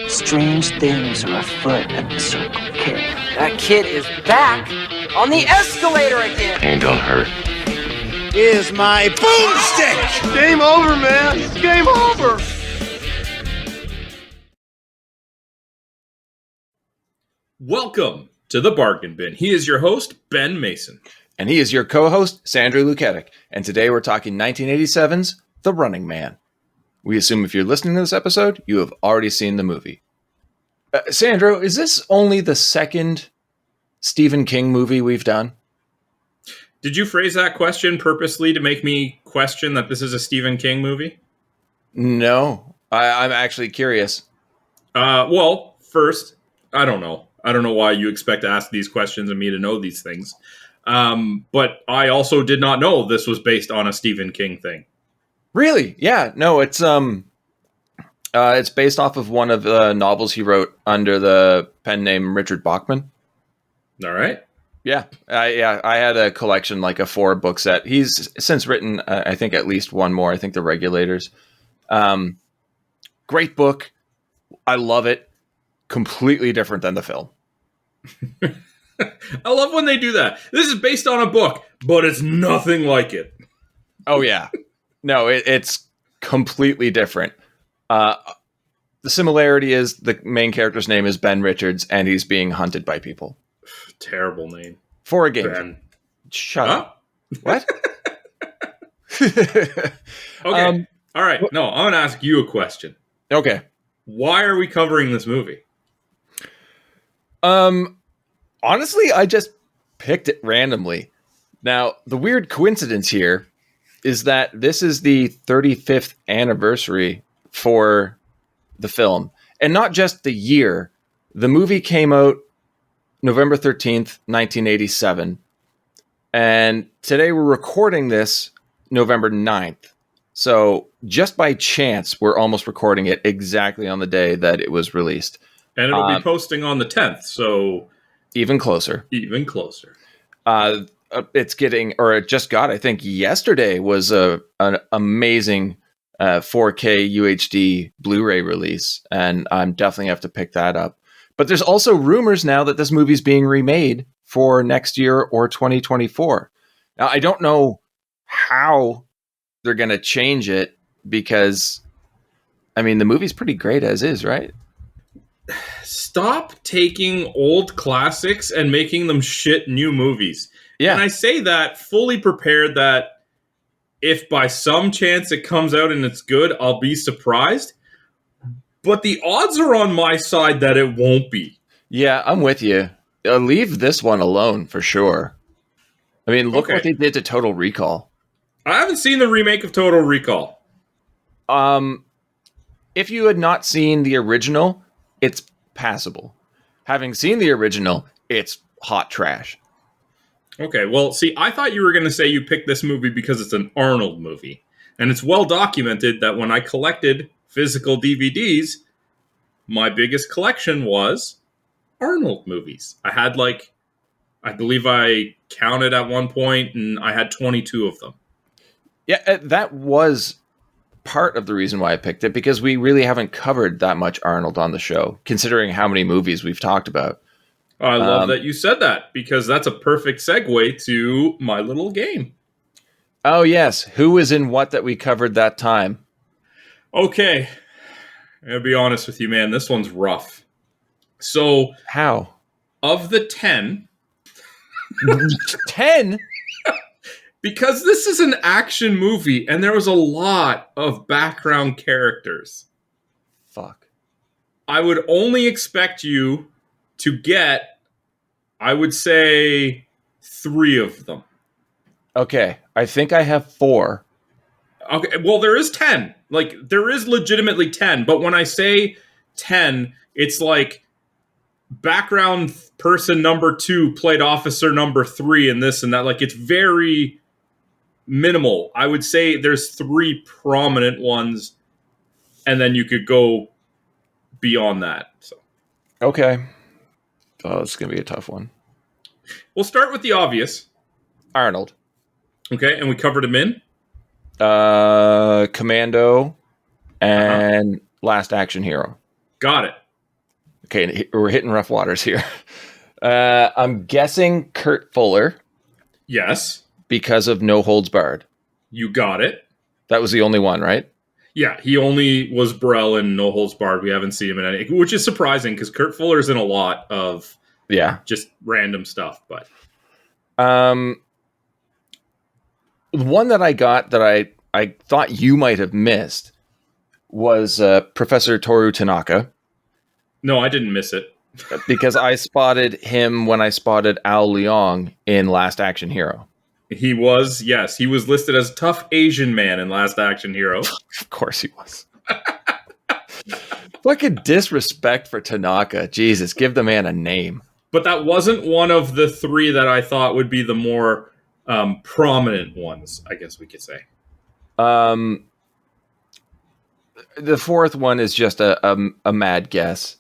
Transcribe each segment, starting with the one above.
Strange things are afoot at the Circle K. That kid is back on the escalator again. Ain't gonna hurt. Here's my boomstick! Game over, man. It's game over. Welcome to the Bargain Bin. He is your host, Ben Mason. And he is your co-host, Sandra Luketic. And today we're talking 1987's The Running Man. We assume if you're listening to this episode, you have already seen the movie. Sandra, is this only the second Stephen King movie we've done? Did you phrase that question purposely to make me question that this is a Stephen King movie? No, I'm actually curious. Well, first, I don't know. I don't know why you expect to ask these questions and me to know these things. But I also did not know this was based on a Stephen King thing. Really? Yeah. No, it's based off of one of the novels he wrote under the pen name Richard Bachman. All right. Yeah. I had a collection, like a 4-book set. He's since written, I think, at least one more. I think The Regulators. Great book. I love it. Completely different than the film. I love when they do that. This is based on a book, but it's nothing like it. Oh, yeah. No, it's completely different. The similarity is the main character's name is Ben Richards, and he's being hunted by people. Terrible name. For a game. Ben. Shut up. What? Okay. All right. No, I'm going to ask you a question. Okay. Why are we covering this movie? Honestly, I just picked it randomly. Now, the weird coincidence here is that this is the 35th anniversary for the film. And not just the year. The movie came out November 13th, 1987. And today we're recording this November 9th. So just by chance, we're almost recording it exactly on the day that it was released. And it'll be posting on the 10th, so... Even closer. Even closer. It's getting, or it just got, I think yesterday was an amazing 4K UHD Blu-ray release, and I'm definitely have to pick that up. But there's also rumors now that this movie's being remade for next year or 2024. Now, I don't know how they're going to change it because, I mean, the movie's pretty great as is, right? Stop taking old classics and making them shit new movies. Yeah. And I say that fully prepared that if by some chance it comes out and it's good, I'll be surprised. But the odds are on my side that it won't be. Yeah, I'm with you. Leave this one alone for sure. I mean, look what they did to Total Recall. I haven't seen the remake of Total Recall. If you had not seen the original, it's passable. Having seen the original, it's hot trash. Okay, well, see, I thought you were going to say you picked this movie because it's an Arnold movie. And it's well documented that when I collected physical DVDs, my biggest collection was Arnold movies. I had I believe I counted at one point, and I had 22 of them. Yeah, that was part of the reason why I picked it, because we really haven't covered that much Arnold on the show, considering how many movies we've talked about. I love that you said that, because that's a perfect segue to my little game. Oh, yes. Who was in what that we covered that time? Okay. I'll be honest with you, man. This one's rough. So... How? Of the 10... 10? Because this is an action movie, and there was a lot of background characters. Fuck. I would only expect you to get, I would say, 3 of them. Okay, I think I have 4. Okay, well, there is 10. There is legitimately 10, but when I say 10, it's like background person number 2 played officer number 3 and this and that. It's very minimal. I would say there's 3 prominent ones, and then you could go beyond that. So, okay. Oh, it's going to be a tough one. We'll start with the obvious. Arnold. Okay, and we covered him in? Commando and Last Action Hero. Got it. Okay, we're hitting rough waters here. I'm guessing Kurt Fuller Yes. because of No Holds Barred. You got it. That was the only one, right? Yeah, he only was Burrell in No Holds Barred. We haven't seen him in any, which is surprising because Kurt Fuller's in a lot of just random stuff. But the one that I got that I thought you might have missed was Professor Toru Tanaka. No, I didn't miss it. Because I spotted him when I spotted Al Leong in Last Action Hero. He was listed as tough Asian man in Last Action Hero. Of course he was. Fucking disrespect for Tanaka. Jesus, give the man a name. But that wasn't one of the three that I thought would be the more prominent ones, I guess we could say. The fourth one is just a mad guess.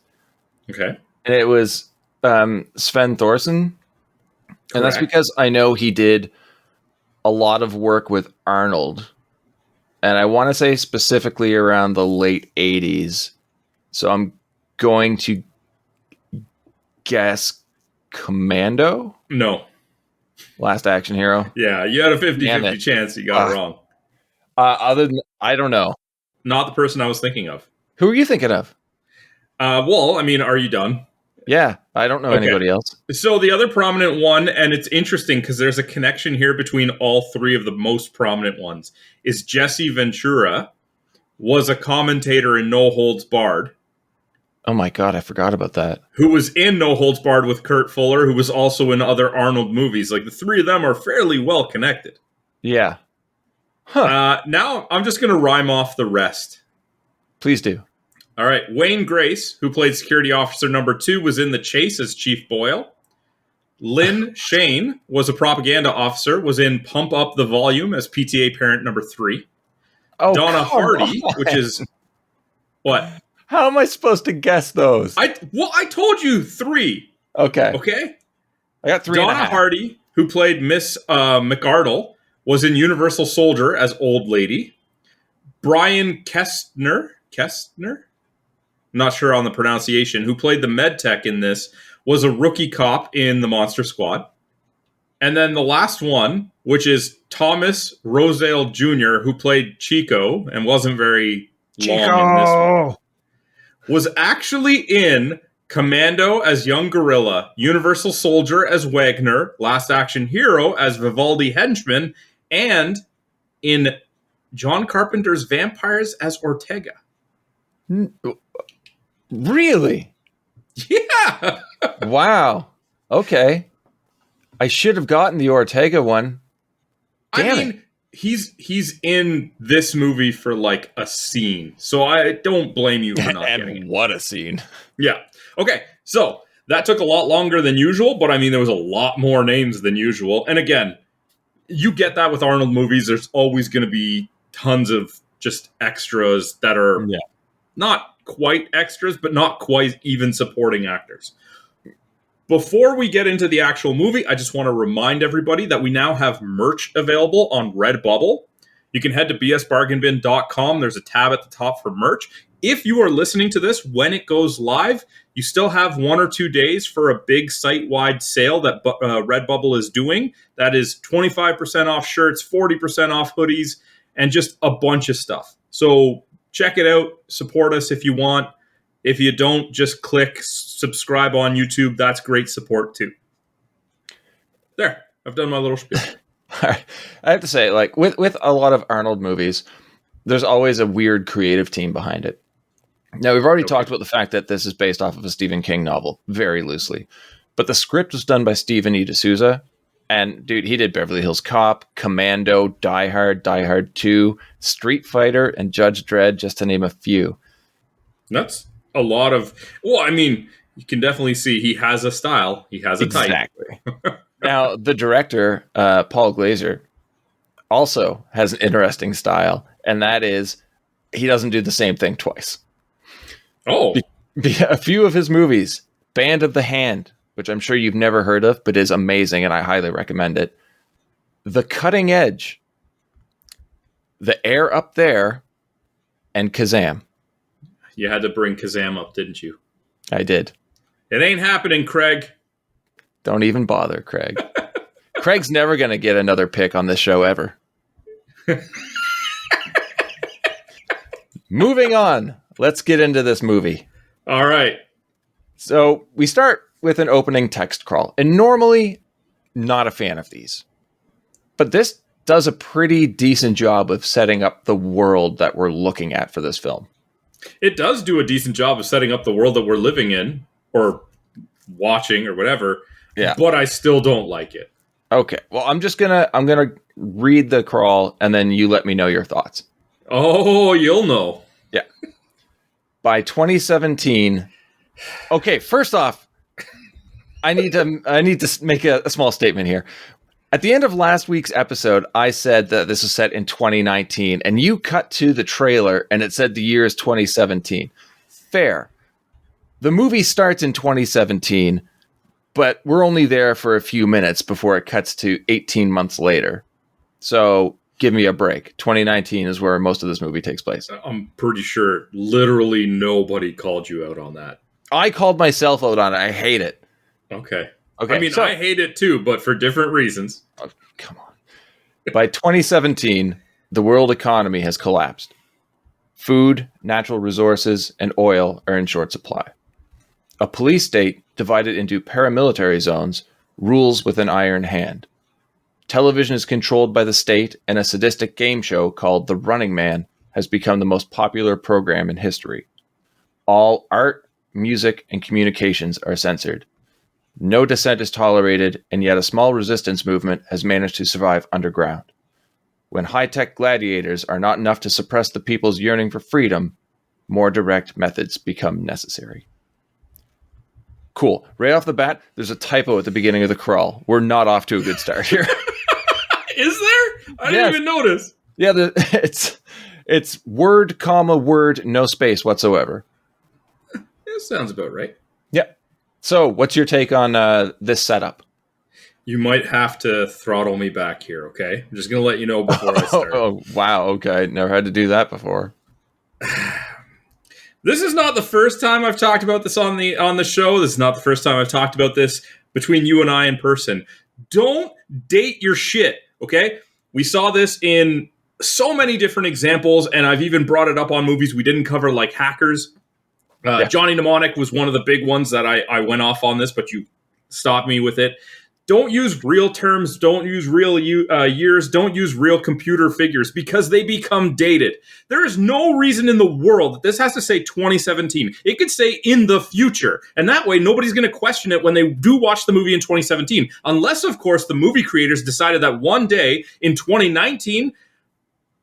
Okay. And it was Sven Thorsen. And that's because I know he did a lot of work with Arnold. And I want to say specifically around the late 80s. So I'm going to guess Commando? No. Last Action Hero? Yeah, you had a 50-50 chance. You got it wrong. Other than, I don't know. Not the person I was thinking of. Who are you thinking of? Well, I mean, are you done? Yeah, I don't know anybody else. So the other prominent one, and it's interesting because there's a connection here between all three of the most prominent ones, is Jesse Ventura was a commentator in No Holds Barred. Oh my God, I forgot about that. Who was in No Holds Barred with Kurt Fuller, who was also in other Arnold movies. Like, the three of them are fairly well connected. Yeah. Huh. Now, I'm just going to rhyme off the rest. Please do. All right. Wayne Grace, who played security officer number 2, was in The Chase as Chief Boyle. Lynn Shane was a propaganda officer, was in Pump Up the Volume as PTA parent number 3. Oh, Donna Hardy, which is... What? How am I supposed to guess those? I told you 3. Okay. I got 3 Donna and a half. Hardy, who played Miss McArdle, was in Universal Soldier as Old Lady. Brian Kestner? Not sure on the pronunciation, who played the med tech in this, was a rookie cop in the Monster Squad. And then the last one, which is Thomas Rosale Jr., who played Chico and wasn't very long in this one, was actually in Commando as Young Gorilla, Universal Soldier as Wagner, Last Action Hero as Vivaldi Henchman, and in John Carpenter's Vampires as Ortega. Really? Yeah. Wow. Okay. I should have gotten the Ortega one. He's in this movie for like a scene, so I don't blame you for not getting it. What a scene. Yeah. Okay, so that took a lot longer than usual, but I mean, there was a lot more names than usual. And again, you get that with Arnold movies. There's always going to be tons of just extras that are not quite extras, but not quite even supporting actors. Before we get into the actual movie, I just want to remind everybody that we now have merch available on Redbubble. You can head to bsbargainbin.com. There's a tab at the top for merch. If you are listening to this when it goes live, you still have 1 or 2 days for a big site-wide sale that Redbubble is doing. That is 25% off shirts, 40% off hoodies, and just a bunch of stuff. So check it out. Support us if you want. If you don't, just click subscribe on YouTube. That's great support too. There, I've done my little spiel. All right. I have to say, like with a lot of Arnold movies, there's always a weird creative team behind it. Now, we've already talked about the fact that this is based off of a Stephen King novel, very loosely. But the script was done by Stephen E. D'Souza. And, dude, he did Beverly Hills Cop, Commando, Die Hard 2, Street Fighter, and Judge Dredd, just to name a few. That's a lot of... Well, I mean, you can definitely see he has a style. He has a type. Exactly. Now, the director, Paul Glaser, also has an interesting style. And that is, he doesn't do the same thing twice. Oh. A few of his movies, Band of the Hand, which I'm sure you've never heard of, but is amazing, and I highly recommend it. The Cutting Edge, The Air Up There, and Kazam. You had to bring Kazam up, didn't you? I did. It ain't happening, Craig. Don't even bother, Craig. Craig's never going to get another pick on this show ever. Moving on. Let's get into this movie. All right. So we start with an opening text crawl. And normally, not a fan of these. But this does a pretty decent job of setting up the world that we're looking at for this film. It does do a decent job of setting up the world that we're living in, or watching, or whatever. Yeah. But I still don't like it. Okay. Well, I'm gonna read the crawl, and then you let me know your thoughts. Oh, you'll know. Yeah. By 2017. Okay. First off, I need to make a small statement here. At the end of last week's episode, I said that this was set in 2019, and you cut to the trailer, and it said the year is 2017. Fair. The movie starts in 2017, but we're only there for a few minutes before it cuts to 18 months later. So give me a break. 2019 is where most of this movie takes place. I'm pretty sure literally nobody called you out on that. I called myself out on it. I hate it. Okay. Okay. I mean, I hate it too, but for different reasons. Oh, come on. By 2017, the world economy has collapsed. Food, natural resources, and oil are in short supply. A police state divided into paramilitary zones rules with an iron hand. Television is controlled by the state, and a sadistic game show called The Running Man has become the most popular program in history. All art, music, and communications are censored. No dissent is tolerated, and yet a small resistance movement has managed to survive underground. When high-tech gladiators are not enough to suppress the people's yearning for freedom, more direct methods become necessary. Cool. Right off the bat, there's a typo at the beginning of the crawl. We're not off to a good start here. Is there? I didn't even notice. Yeah, it's word, comma, word, no space whatsoever. That sounds about right. Yep. So, what's your take on this setup? You might have to throttle me back here, okay? I'm just going to let you know before I start. Oh, wow. Okay. Never had to do that before. This is not the first time I've talked about this on the show. This is not the first time I've talked about this between you and I in person. Don't date your shit, okay? We saw this in so many different examples, and I've even brought it up on movies we didn't cover, like Hackers. Johnny Mnemonic was one of the big ones that I went off on this, but you stopped me with it. Don't use real terms. Don't use real years. Don't use real computer figures because they become dated. There is no reason in the world that this has to say 2017. It could say in the future. And that way, nobody's going to question it when they do watch the movie in 2017. Unless, of course, the movie creators decided that one day in 2019...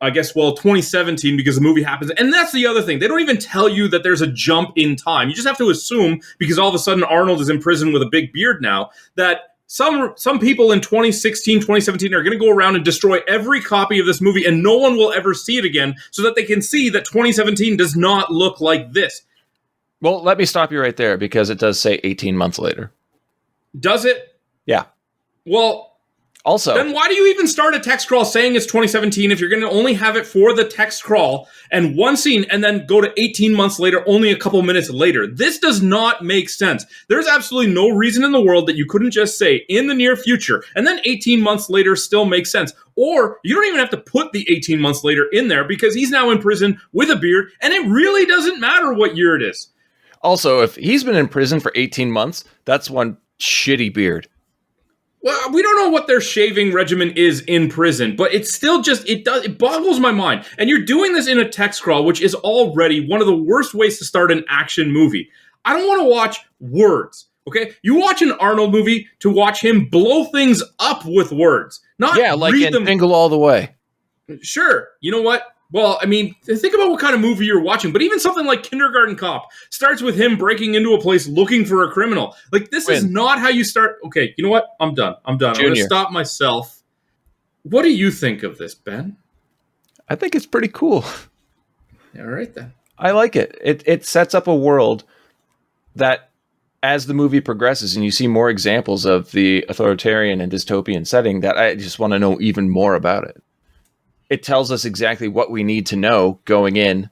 2017, because the movie happens. And that's the other thing. They don't even tell you that there's a jump in time. You just have to assume, because all of a sudden Arnold is in prison with a big beard now, that some people in 2016, 2017 are going to go around and destroy every copy of this movie, and no one will ever see it again, so that they can see that 2017 does not look like this. Well, let me stop you right there, because it does say 18 months later. Does it? Yeah. Well... Also, then why do you even start a text crawl saying it's 2017 if you're going to only have it for the text crawl and one scene and then go to 18 months later, only a couple minutes later? This does not make sense. There's absolutely no reason in the world that you couldn't just say in the near future and then 18 months later still makes sense. Or you don't even have to put the 18 months later in there because he's now in prison with a beard and it really doesn't matter what year it is. Also, if he's been in prison for 18 months, that's one shitty beard. Well, we don't know what their shaving regimen is in prison, but it's still just, it boggles my mind. And you're doing this in a text crawl, which is already one of the worst ways to start an action movie. I don't want to watch words, okay? You watch an Arnold movie to watch him blow things up with words, not like read in them. Jingle All the Way. Sure. You know what? Well, I mean, think about what kind of movie you're watching. But even something like Kindergarten Cop starts with him breaking into a place looking for a criminal. Like, this is not how you start. Okay, you know what? I'm done. I'm going to stop myself. What do you think of this, Ben? I think it's pretty cool. All right, then. I like it. It sets up a world that, as the movie progresses and you see more examples of the authoritarian and dystopian setting, that I just want to know even more about it. It tells us exactly what we need to know going in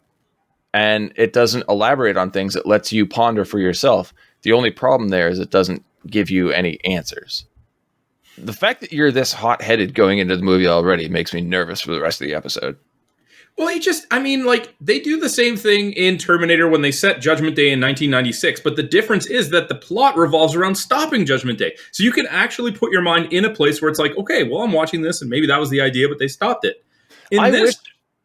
and it doesn't elaborate on things. It lets you ponder for yourself. The only problem there is it doesn't give you any answers. The fact that you're this hot-headed going into the movie already makes me nervous for the rest of the episode. Well, they do the same thing in Terminator when they set Judgment Day in 1996, but the difference is that the plot revolves around stopping Judgment Day. So you can actually put your mind in a place where it's like, okay, well, I'm watching this, and maybe that was the idea, but they stopped it.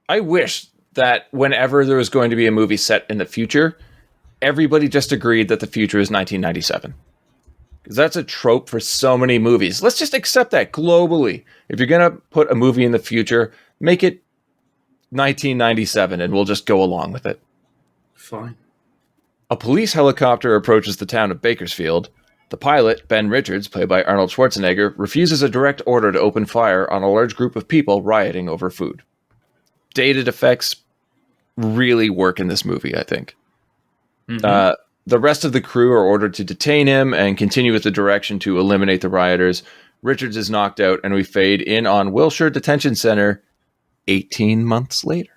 I wish that whenever there was going to be a movie set in the future, everybody just agreed that the future is 1997. Because that's a trope for so many movies. Let's just accept that globally. If you're going to put a movie in the future, make it 1997 and we'll just go along with it. Fine. A police helicopter approaches the town of Bakersfield. The pilot, Ben Richards, played by Arnold Schwarzenegger, refuses a direct order to open fire on a large group of people rioting over food. Dated effects really work in this movie, I think. Mm-hmm. The rest of the crew are ordered to detain him and continue with the direction to eliminate the rioters. Richards is knocked out, and we fade in on Wilshire Detention Center 18 months later.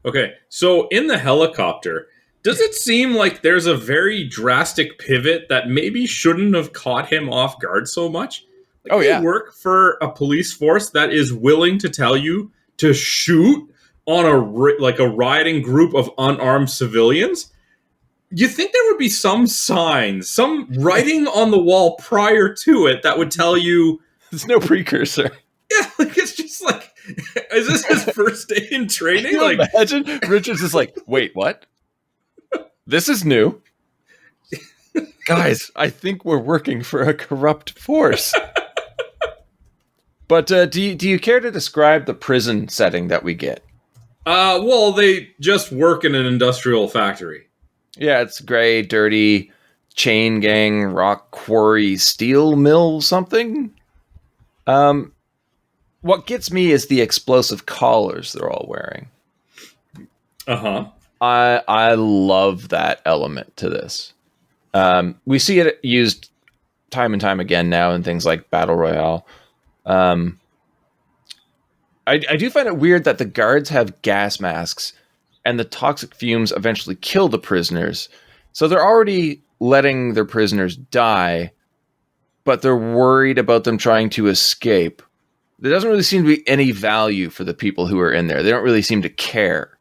Okay, so in the helicopter, does it seem like there's a very drastic pivot that maybe shouldn't have caught him off guard so much? You work for a police force that is willing to tell you to shoot on a rioting group of unarmed civilians? You think there would be some signs, some writing on the wall prior to it that would tell you... There's no precursor. Yeah, it's just like, is this his first day in training? Can you imagine? Richards is like, wait, what? This is new. Guys, I think we're working for a corrupt force. But do you care to describe the prison setting that we get? Well, they just work in an industrial factory. Yeah, it's gray, dirty, chain gang, rock quarry, steel mill, something. What gets me is the explosive collars they're all wearing. Uh-huh. I love that element to this. We see it used time and time again now in things like Battle Royale. I do find it weird that the guards have gas masks and the toxic fumes eventually kill the prisoners. So they're already letting their prisoners die, but they're worried about them trying to escape. There doesn't really seem to be any value for the people who are in there. They don't really seem to care.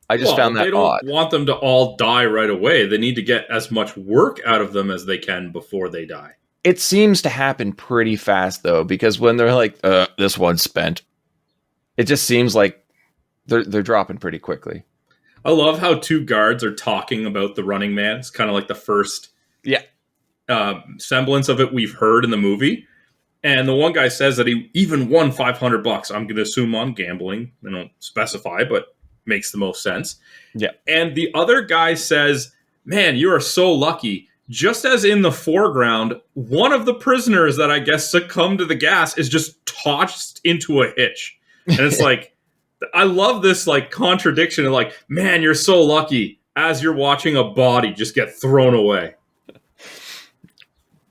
I just found that odd. They don't want them to all die right away. They need to get as much work out of them as they can before they die. It seems to happen pretty fast, though, because when they're like, this one's spent, it just seems like they're dropping pretty quickly. I love how two guards are talking about the Running Man. It's kind of like the first semblance of it we've heard in the movie. And the one guy says that he even won $500. I'm going to assume on gambling. They don't specify, but makes the most sense. Yeah. And the other guy says, man, you are so lucky. Just as in the foreground, one of the prisoners that I guess succumbed to the gas is just tossed into a hitch. And it's like, I love this like contradiction of like, man, you're so lucky as you're watching a body just get thrown away.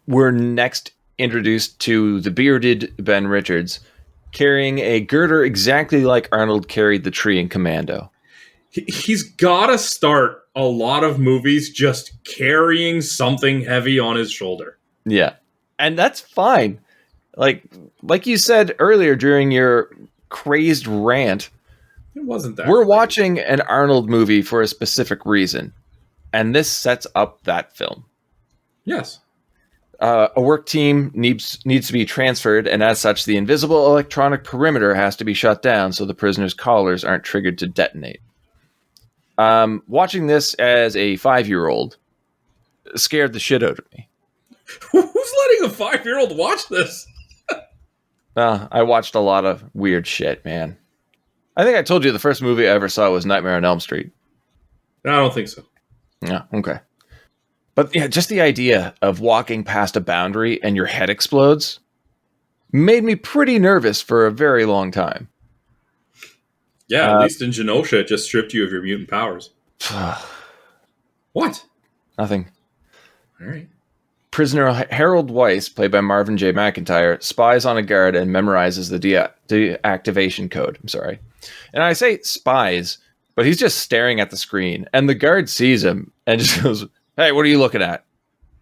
We're next introduced to the bearded Ben Richards carrying a girder exactly like Arnold carried the tree in Commando. He's got to start a lot of movies just carrying something heavy on his shoulder. Yeah. And that's fine. Like you said earlier during your crazed rant, it wasn't that. We're watching an Arnold movie for a specific reason, and this sets up that film. Yes. A work team needs to be transferred, and as such, the invisible electronic perimeter has to be shut down so the prisoners' collars aren't triggered to detonate. Watching this as a 5-year-old scared the shit out of me. Who's letting a 5-year-old watch this? I watched a lot of weird shit, man. I think I told you the first movie I ever saw was Nightmare on Elm Street. No, I don't think so. Yeah, okay. But yeah, just the idea of walking past a boundary and your head explodes made me pretty nervous for a very long time. Yeah, at least in Genosha, it just stripped you of your mutant powers. What? Nothing. All right. Prisoner Harold Weiss, played by Marvin J. McIntyre, spies on a guard and memorizes the deactivation code. I'm sorry. And I say spies But he's just staring at the screen, and the guard sees him and just goes, "Hey, what are you looking at?"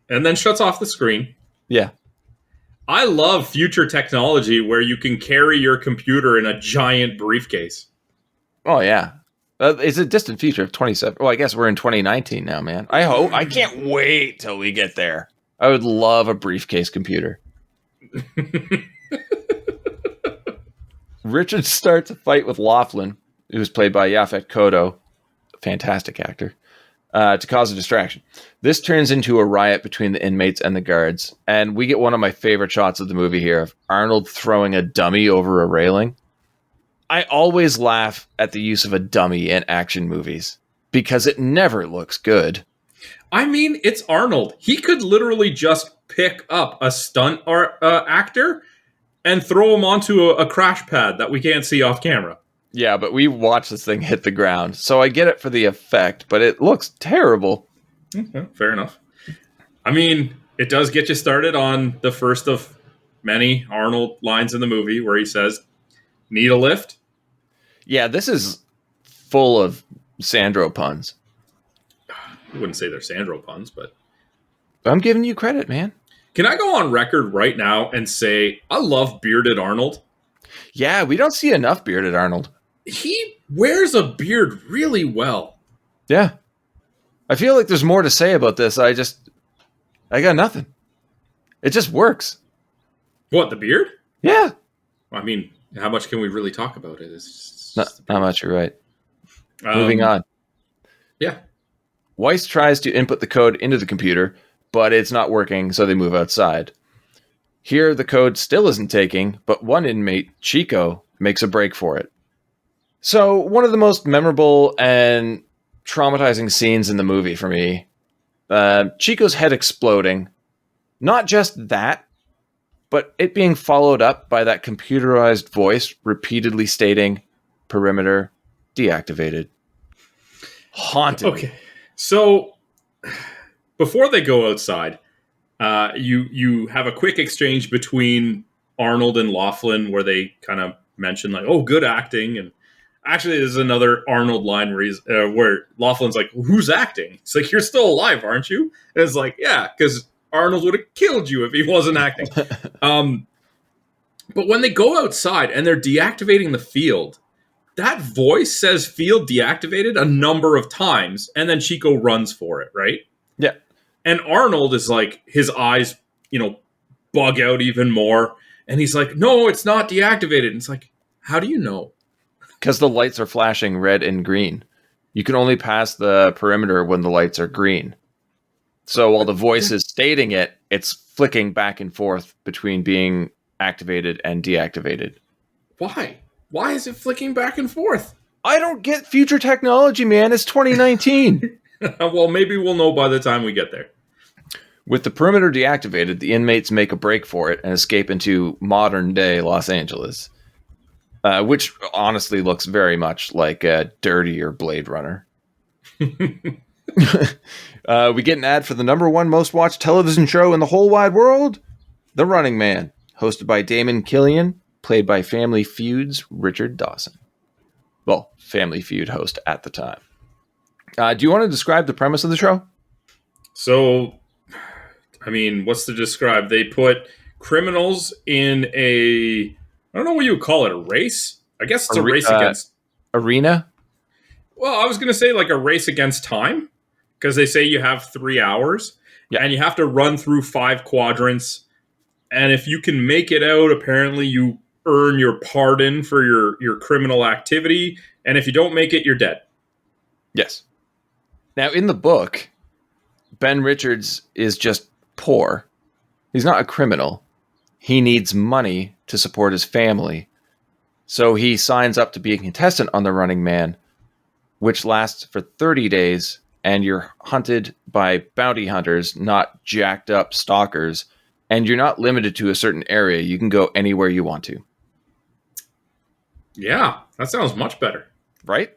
And then shuts off the screen. Yeah. I love future technology where you can carry your computer in a giant briefcase. Oh, yeah. It's a distant future of 27. Well, I guess we're in 2019 now, man. I can't wait till we get there. I would love a briefcase computer. Richard starts a fight with Laughlin, who's played by Yaphet Kotto, fantastic actor, to cause a distraction. This turns into a riot between the inmates and the guards, and we get one of my favorite shots of the movie here of Arnold throwing a dummy over a railing. I always laugh at the use of a dummy in action movies because it never looks good. I mean, it's Arnold. He could literally just pick up a stunt actor and throw him onto a crash pad that we can't see off camera. Yeah, but we watched this thing hit the ground, so I get it for the effect, but it looks terrible. Okay, fair enough. I mean, it does get you started on the first of many Arnold lines in the movie where he says, "Need a lift?" Yeah, this is full of Sandro puns. I wouldn't say they're Sandro puns, but... I'm giving you credit, man. Can I go on record right now and say I love bearded Arnold? Yeah, we don't see enough bearded Arnold. He wears a beard really well. Yeah. I feel like there's more to say about this. I got nothing. It just works. What, the beard? Yeah. I mean, how much can we really talk about it? It's Not much, you're right. Moving on. Yeah. Weiss tries to input the code into the computer, but it's not working, so they move outside. Here, the code still isn't taking, but one inmate, Chico, makes a break for it. So, one of the most memorable and traumatizing scenes in the movie for me, Chico's head exploding. Not just that, but it being followed up by that computerized voice repeatedly stating, "Perimeter deactivated." Haunted. Okay. So, before they go outside, you have a quick exchange between Arnold and Laughlin where they kind of mention like, "Oh, good acting." And actually, there's another Arnold line where Laughlin's like, "Who's acting?" It's like, "You're still alive, aren't you?" And it's like, "Yeah, because Arnold would have killed you if he wasn't acting." But when they go outside and they're deactivating the field, that voice says "field deactivated" a number of times, and then Chico runs for it, right? Yeah. And Arnold is like, his eyes, bug out even more. And he's like, "No, it's not deactivated." And it's like, how do you know? Because the lights are flashing red and green. You can only pass the perimeter when the lights are green. So while the voice is stating it, it's flicking back and forth between being activated and deactivated. Why? Why is it flicking back and forth? I don't get future technology, man. It's 2019. Well, maybe we'll know by the time we get there. With the perimeter deactivated, the inmates make a break for it and escape into modern-day Los Angeles, which honestly looks very much like a dirtier Blade Runner. We get an ad for the #1 most watched television show in the whole wide world, The Running Man, hosted by Damon Killian, played by Family Feud's Richard Dawson. Well, Family Feud host at the time. Do you want to describe the premise of the show? So, I mean, what's to describe? They put criminals in I don't know what you would call it, a race? I guess it's a race against... Arena? Well, I was going to say like a race against time, because they say you have 3 hours, and you have to run through 5 quadrants, and if you can make it out, apparently you earn your pardon for your criminal activity, and if you don't make it, you're dead. Yes. Now, in the book, Ben Richards is just poor. He's not a criminal. He needs money to support his family. So he signs up to be a contestant on The Running Man, which lasts for 30 days, and you're hunted by bounty hunters, not jacked up stalkers, and you're not limited to a certain area. You can go anywhere you want to. Yeah, that sounds much better. Right?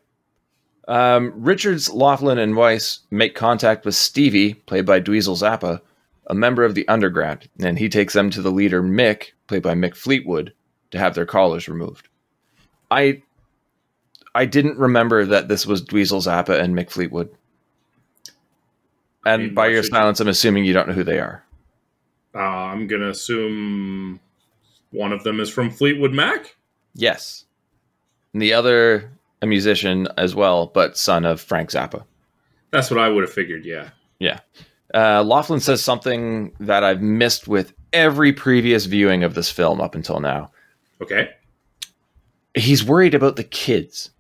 Richards, Laughlin, and Weiss make contact with Stevie, played by Dweezil Zappa, a member of the underground, and he takes them to the leader, Mick, played by Mick Fleetwood, to have their collars removed. I I didn't remember that this was Dweezil Zappa and Mick Fleetwood. And by your silence, I'm assuming you don't know who they are. I'm going to assume one of them is from Fleetwood Mac? Yes. And the other, a musician as well, but son of Frank Zappa. That's what I would have figured, yeah. Yeah. Laughlin says something that I've missed with every previous viewing of this film up until now. Okay. He's worried about the kids.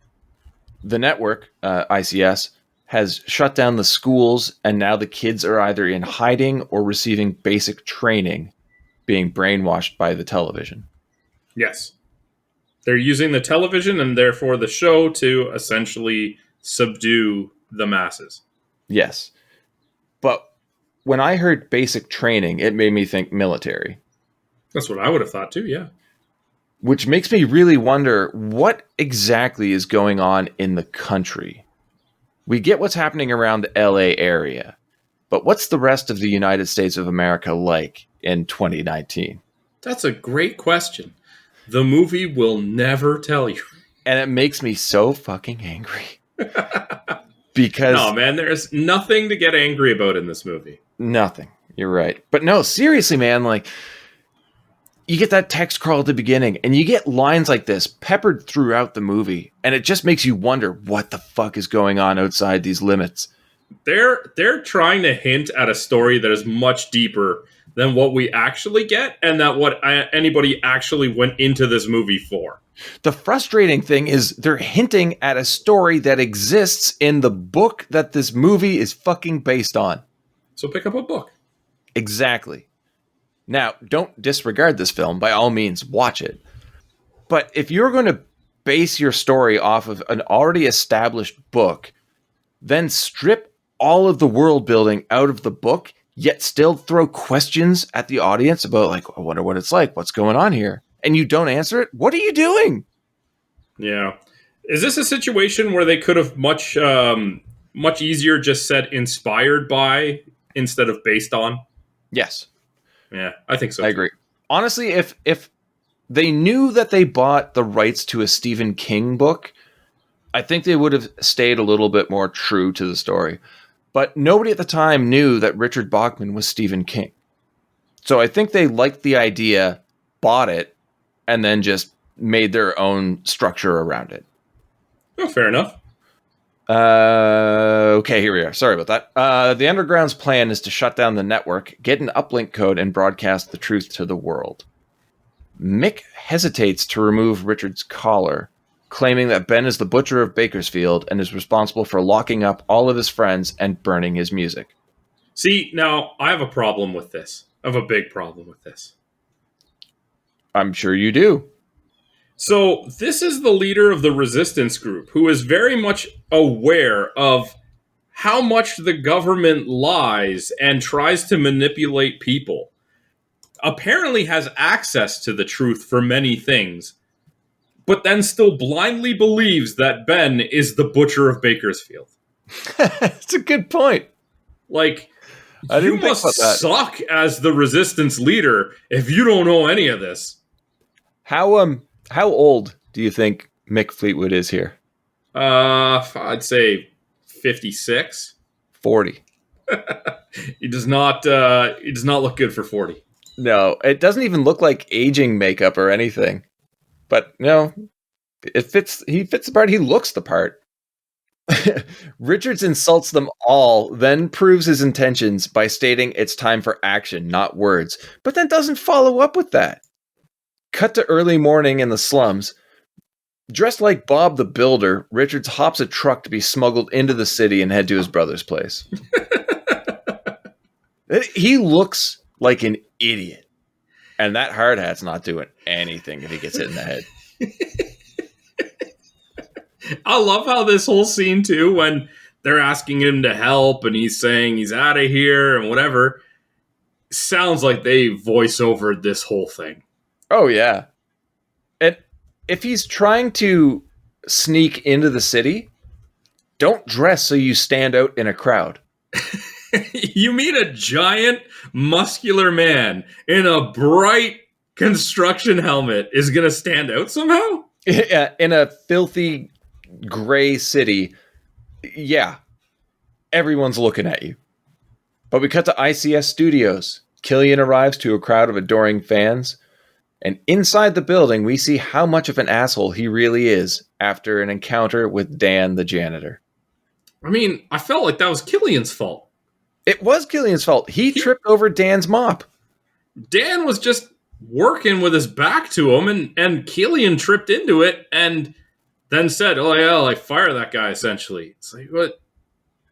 The network, ICS, has shut down the schools, and now the kids are either in hiding or receiving basic training, being brainwashed by the television. Yes. They're using the television and therefore the show to essentially subdue the masses. Yes. But when I heard basic training, it made me think military. That's what I would have thought too, yeah. Which makes me really wonder what exactly is going on in the country. We get what's happening around the LA area, but what's the rest of the United States of America like in 2019? That's a great question. The movie will never tell you. And it makes me so fucking angry. Because... No, man, there's nothing to get angry about in this movie. Nothing. You're right. But no, seriously, man, like... You get that text crawl at the beginning, and you get lines like this peppered throughout the movie, and it just makes you wonder what the fuck is going on outside these limits. They're trying to hint at a story that is much deeper than what we actually get, and that what anybody actually went into this movie for. The frustrating thing is they're hinting at a story that exists in the book that this movie is fucking based on. So pick up a book. Exactly. Now, don't disregard this film. By all means, watch it. But if you're going to base your story off of an already established book, then strip all of the world building out of the book, yet still throw questions at the audience about, like, I wonder what it's like. What's going on here? And you don't answer it? What are you doing? Yeah. Is this a situation where they could have much easier just said inspired by instead of based on? Yes. Yeah, I think so. I agree. Honestly, if they knew that they bought the rights to a Stephen King book, I think they would have stayed a little bit more true to the story. But nobody at the time knew that Richard Bachman was Stephen King. So I think they liked the idea, bought it, and then just made their own structure around it. Oh, fair enough. Okay, here we are. Sorry about that. The Underground's plan is to shut down the network, get an uplink code, and broadcast the truth to the world. Mick hesitates to remove Richard's collar, claiming that Ben is the butcher of Bakersfield and is responsible for locking up all of his friends and burning his music. See, now, I have a problem with this. I have a big problem with this. I'm sure you do. So, this is the leader of the resistance group who is very much aware of how much the government lies and tries to manipulate people. Apparently has access to the truth for many things, but then still blindly believes that Ben is the butcher of Bakersfield. That's a good point. Like, you must suck as the resistance leader if you don't know any of this. How old do you think Mick Fleetwood is here? I'd say 56. 40. He does not look good for 40. No, it doesn't even look like aging makeup or anything. But no, it fits. He fits the part. He looks the part. Richards insults them all, then proves his intentions by stating it's time for action, not words, but then doesn't follow up with that. Cut to early morning in the slums. Dressed like Bob the Builder, Richards hops a truck to be smuggled into the city and head to his brother's place. He looks like an idiot. And that hard hat's not doing anything if he gets hit in the head. I love how this whole scene, too, when they're asking him to help and he's saying he's out of here and whatever, sounds like they voice over this whole thing. Oh, yeah. And if he's trying to sneak into the city, don't dress so you stand out in a crowd. You mean a giant, muscular man in a bright construction helmet is going to stand out somehow? Yeah, in a filthy, gray city, yeah, everyone's looking at you. But we cut to ICS Studios. Killian arrives to a crowd of adoring fans. And inside the building, we see how much of an asshole he really is after an encounter with Dan the janitor. I mean, I felt like that was Killian's fault. It was Killian's fault. He tripped over Dan's mop. Dan was just working with his back to him, and Killian tripped into it and then said, oh, yeah, like, fire that guy, essentially. It's like, what?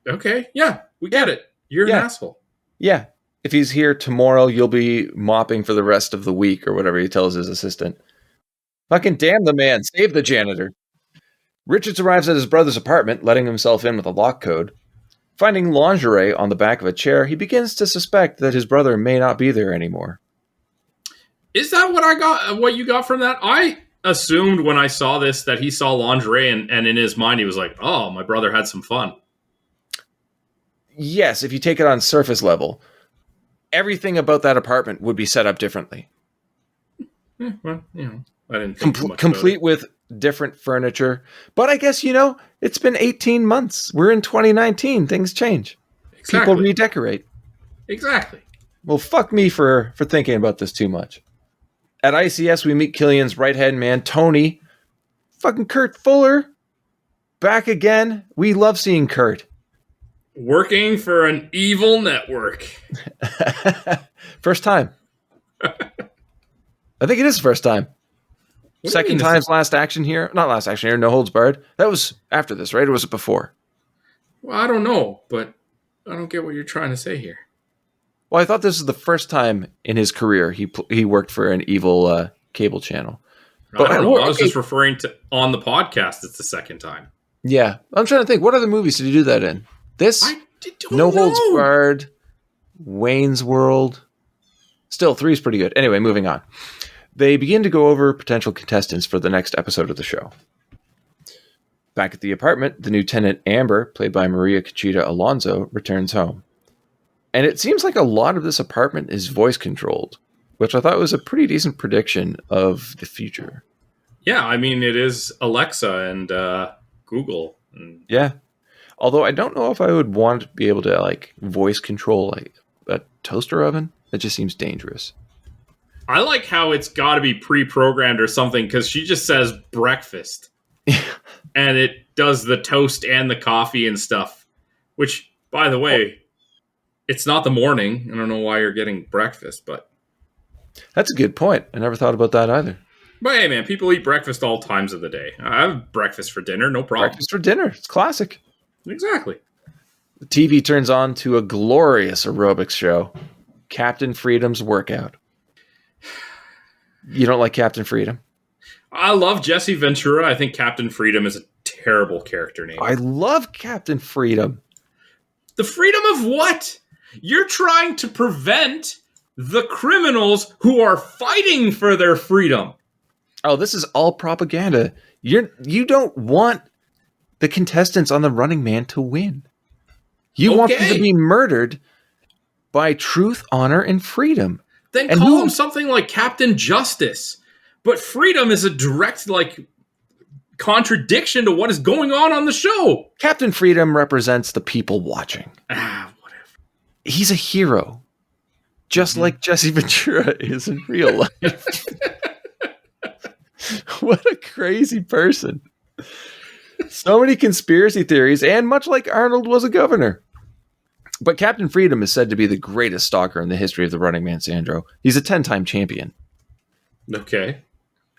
Okay, yeah, we get it. You're an asshole. Yeah. If he's here tomorrow, you'll be mopping for the rest of the week or whatever he tells his assistant. Fucking damn the man. Save the janitor. Richards arrives at his brother's apartment, letting himself in with a lock code. Finding lingerie on the back of a chair, he begins to suspect that his brother may not be there anymore. Is that what you got from that? I assumed when I saw this that he saw lingerie and in his mind he was like, oh, my brother had some fun. Yes, if you take it on surface level. Everything about that apartment would be set up differently. Well, I didn't think too much complete with different furniture. But I guess, it's been 18 months. We're in 2019. Things change. Exactly. People redecorate. Exactly. Well, fuck me for thinking about this too much. At ICS, we meet Killian's right-hand man, Tony. Fucking Kurt Fuller. Back again. We love seeing Kurt. Working for an evil network. First time. I think it is the first time. Second time's last action here. Not last action here, no holds barred. That was after this, right? Or was it before? Well, I don't know, but I don't get what you're trying to say here. Well, I thought this was the first time in his career he worked for an evil cable channel. But I don't know. I was just referring to on the podcast. It's the second time. Yeah. I'm trying to think. What other movies did he do that in? This? No Holds Barred. Wayne's World. Still, 3 is pretty good. Anyway, moving on. They begin to go over potential contestants for the next episode of the show. Back at the apartment, the new tenant Amber, played by Maria Conchita Alonso, returns home. And it seems like a lot of this apartment is voice controlled, which I thought was a pretty decent prediction of the future. Yeah, I mean, it is Alexa and Google. Yeah. Although I don't know if I would want to be able to voice control a toaster oven. That just seems dangerous. I like how it's got to be pre-programmed or something because she just says breakfast. And it does the toast and the coffee and stuff. Which, by the way, it's not the morning. I don't know why you're getting breakfast, but... That's a good point. I never thought about that either. But hey, man, people eat breakfast all times of the day. I have breakfast for dinner, no problem. Breakfast for dinner. It's classic. Exactly. The TV turns on to a glorious aerobics show. Captain Freedom's workout. You don't like Captain Freedom? I love Jesse Ventura. I think Captain Freedom is a terrible character name. I love Captain Freedom. The freedom of what? You're trying to prevent the criminals who are fighting for their freedom. Oh, this is all propaganda. You don't want the contestants on The Running Man to win. You want them to be murdered by truth, honor, and freedom. Then call him something like Captain Justice. But freedom is a direct, contradiction to what is going on the show. Captain Freedom represents the people watching. Whatever. He's a hero. Just like Jesse Ventura is in real life. What a crazy person. So many conspiracy theories, and much like Arnold was a governor. But Captain Freedom is said to be the greatest stalker in the history of the Running Man, Sandro. He's a 10-time champion. Okay.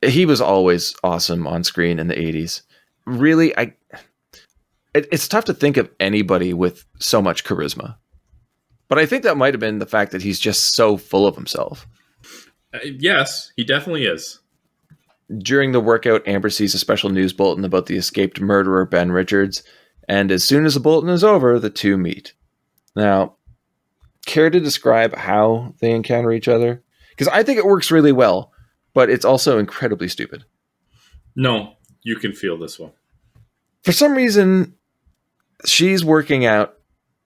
He was always awesome on screen in the 80s. Really, it's tough to think of anybody with so much charisma. But I think that might have been the fact that he's just so full of himself. Yes, he definitely is. During the workout, Amber sees a special news bulletin about the escaped murderer, Ben Richards. And as soon as the bulletin is over, the two meet. Now, care to describe how they encounter each other? Because I think it works really well, but it's also incredibly stupid. No, you can feel this one. For some reason, she's working out.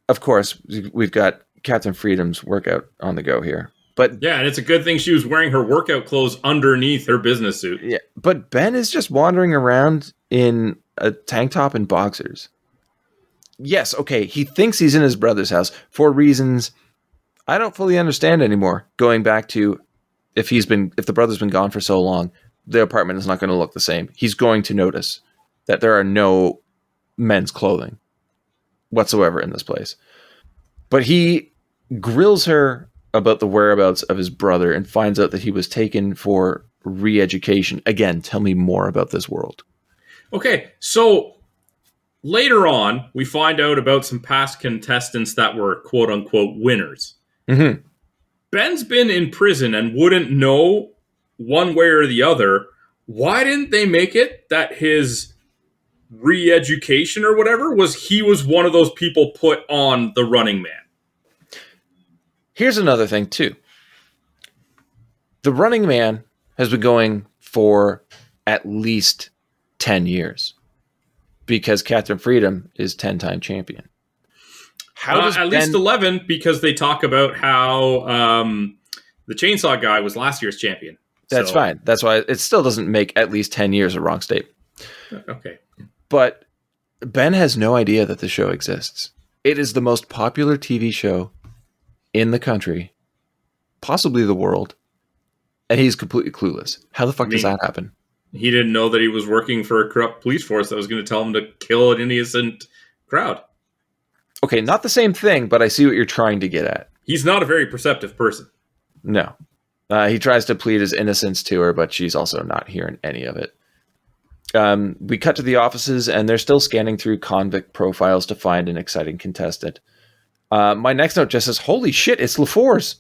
Of course, we've got Captain Freedom's workout on the go here. But yeah, and it's a good thing she was wearing her workout clothes underneath her business suit. Yeah, but Ben is just wandering around in a tank top and boxers. Yes, okay, he thinks he's in his brother's house for reasons I don't fully understand anymore. Going back to if the brother's been gone for so long, the apartment is not going to look the same. He's going to notice that there are no men's clothing whatsoever in this place. But he grills her about the whereabouts of his brother and finds out that he was taken for re-education. Again, tell me more about this world. Okay, so later on, we find out about some past contestants that were quote-unquote winners. Mm-hmm. Ben's been in prison and wouldn't know one way or the other. Why didn't they make it that his re-education or whatever he was one of those people put on the Running Man? Here's another thing, too. The Running Man has been going for at least 10 years because Catherine Freedom is 10-time champion. How does at least 11 because they talk about how the Chainsaw Guy was last year's champion. That's fine. That's why it still doesn't make at least 10 years a wrong statement. Okay. But Ben has no idea that the show exists. It is the most popular TV show in the country, possibly the world, and he's completely clueless. How the fuck does that happen? He didn't know that he was working for a corrupt police force that was going to tell him to kill an innocent crowd. Okay, not the same thing, but I see what you're trying to get at. He's not a very perceptive person. No. He tries to plead his innocence to her, but she's also not hearing any of it. We cut to the offices, and they're still scanning through convict profiles to find an exciting contestant. My next note just says, holy shit, it's LaForce.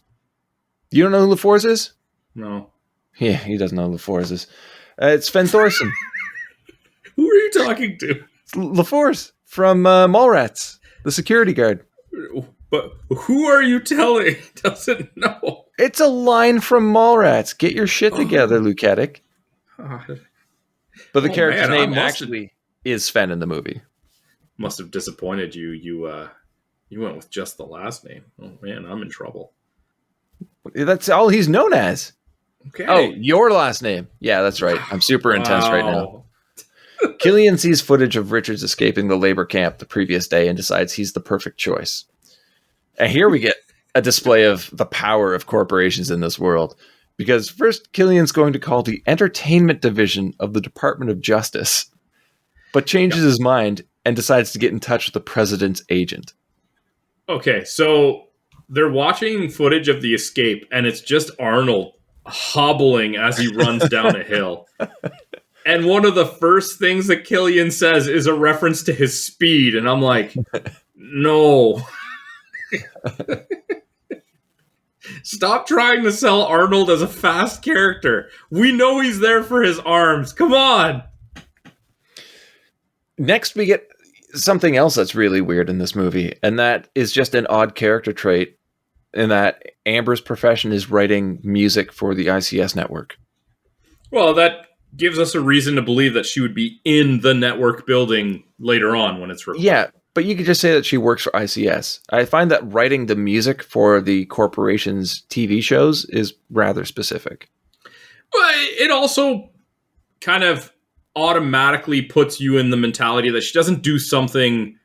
You don't know who LaForce is? No. Yeah, he doesn't know who LaForce is. It's Sven Thorsen. Who are you talking to? It's LaForce from Mallrats, the security guard. But who are you telling doesn't know? It's a line from Mallrats. Get your shit together, Luketic. But the character's name actually is Sven in the movie. Must have disappointed you. You went with just the last name. Oh man, I'm in trouble. That's all he's known as. Okay. Oh, your last name. Yeah, that's right. I'm super intense right now. Killian sees footage of Richards escaping the labor camp the previous day and decides he's the perfect choice. And here we get a display of the power of corporations in this world. Because first, Killian's going to call the entertainment division of the Department of Justice, but changes his mind and decides to get in touch with the president's agent. Okay, so they're watching footage of the escape, and it's just Arnold hobbling as he runs down a hill. And one of the first things that Killian says is a reference to his speed, and I'm like, no. Stop trying to sell Arnold as a fast character. We know he's there for his arms. Come on. Next, we get something else that's really weird in this movie, and that is just an odd character trait in that Amber's profession is writing music for the ICS network. Well, that gives us a reason to believe that she would be in the network building later on when it's recorded. Yeah, but you could just say that she works for ICS. I find that writing the music for the corporation's TV shows is rather specific. But it also kind of automatically puts you in the mentality that she doesn't do something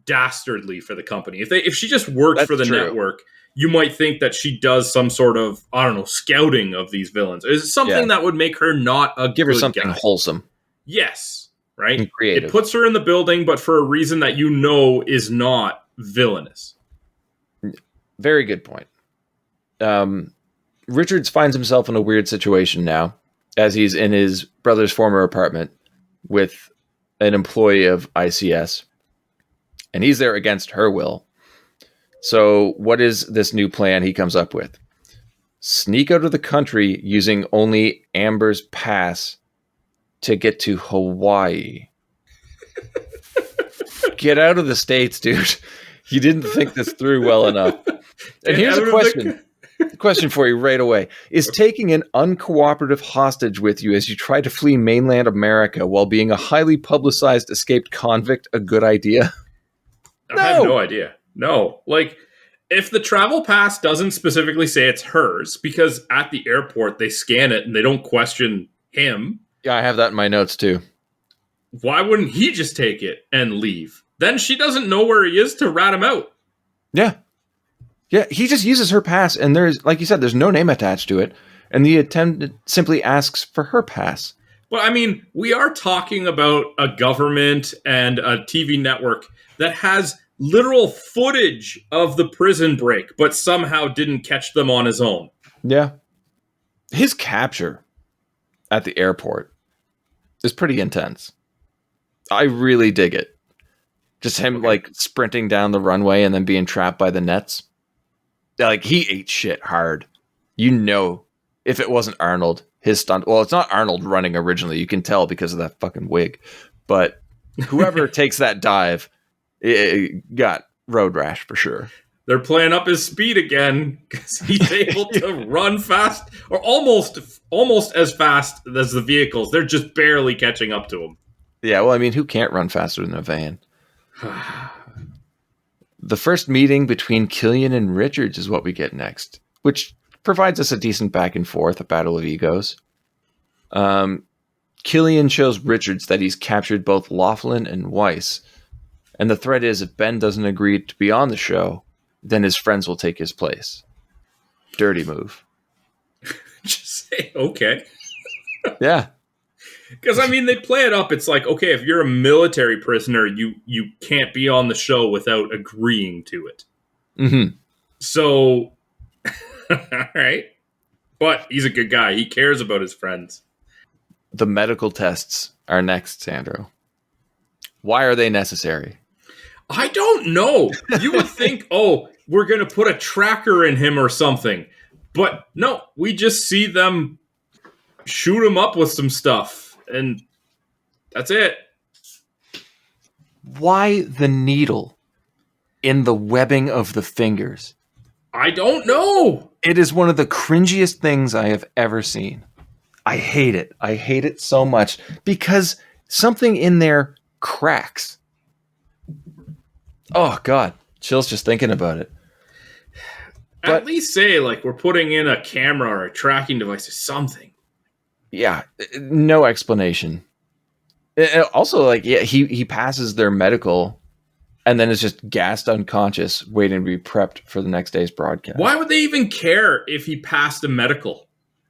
dastardly for the company. If she just works for the network, you might think that she does some sort of, I don't know, scouting of these villains. Is it something that would make her not a give her good something guy? wholesome? Yes, right? And creative. It puts her in the building, but for a reason that you know is not villainous. Very good point. Richards finds himself in a weird situation now, as he's in his brother's former apartment with an employee of ICS, and he's there against her will. So what is this new plan he comes up with? Sneak out of the country using only Amber's pass to get to Hawaii. Get out of the States, dude. You didn't think this through well enough. And here's a question for you right away. Is taking an uncooperative hostage with you as you try to flee mainland America while being a highly publicized escaped convict a good idea? I have no idea. No. Like, if the travel pass doesn't specifically say it's hers, because at the airport they scan it and they don't question him. Yeah, I have that in my notes too. why wouldn't he just take it and leave? Then she doesn't know where he is to rat him out. Yeah. Yeah, he just uses her pass, and there's, like you said, there's no name attached to it, and the attendant simply asks for her pass. But I mean, we are talking about a government and a TV network that has literal footage of the prison break, but somehow didn't catch them on his own. Yeah. His capture at the airport is pretty intense. I really dig it. Just him, like, sprinting down the runway and then being trapped by the nets. Like, he ate shit hard. You know, if it wasn't Arnold, his stunt... Well, it's not Arnold running originally. You can tell because of that fucking wig. But whoever takes that dive, it got road rash for sure. They're playing up his speed again because he's able to run fast, or almost as fast as the vehicles. They're just barely catching up to him. Yeah, well, I mean, who can't run faster than a van? The first meeting between Killian and Richards is what we get next, which provides us a decent back and forth, a battle of egos. Killian shows Richards that he's captured both Laughlin and Weiss, and the threat is if Ben doesn't agree to be on the show, then his friends will take his place. Dirty move. Just say, okay. Yeah. Because, I mean, they play it up. It's like, okay, if you're a military prisoner, you can't be on the show without agreeing to it. Mm-hmm. So, all right. But he's a good guy. He cares about his friends. The medical tests are next, Sandro. Why are they necessary? I don't know. You would think, oh, we're going to put a tracker in him or something. But no, we just see them shoot him up with some stuff. And that's it. Why the needle in the webbing of the fingers? I don't know. It is one of the cringiest things I have ever seen. I hate it. I hate it so much because something in there cracks. Oh, God. Chills just thinking about it. At least say, like, we're putting in a camera or a tracking device or something. Yeah, no explanation. Also, like, yeah, he passes their medical and then is just gassed unconscious, waiting to be prepped for the next day's broadcast. Why would they even care if he passed a medical?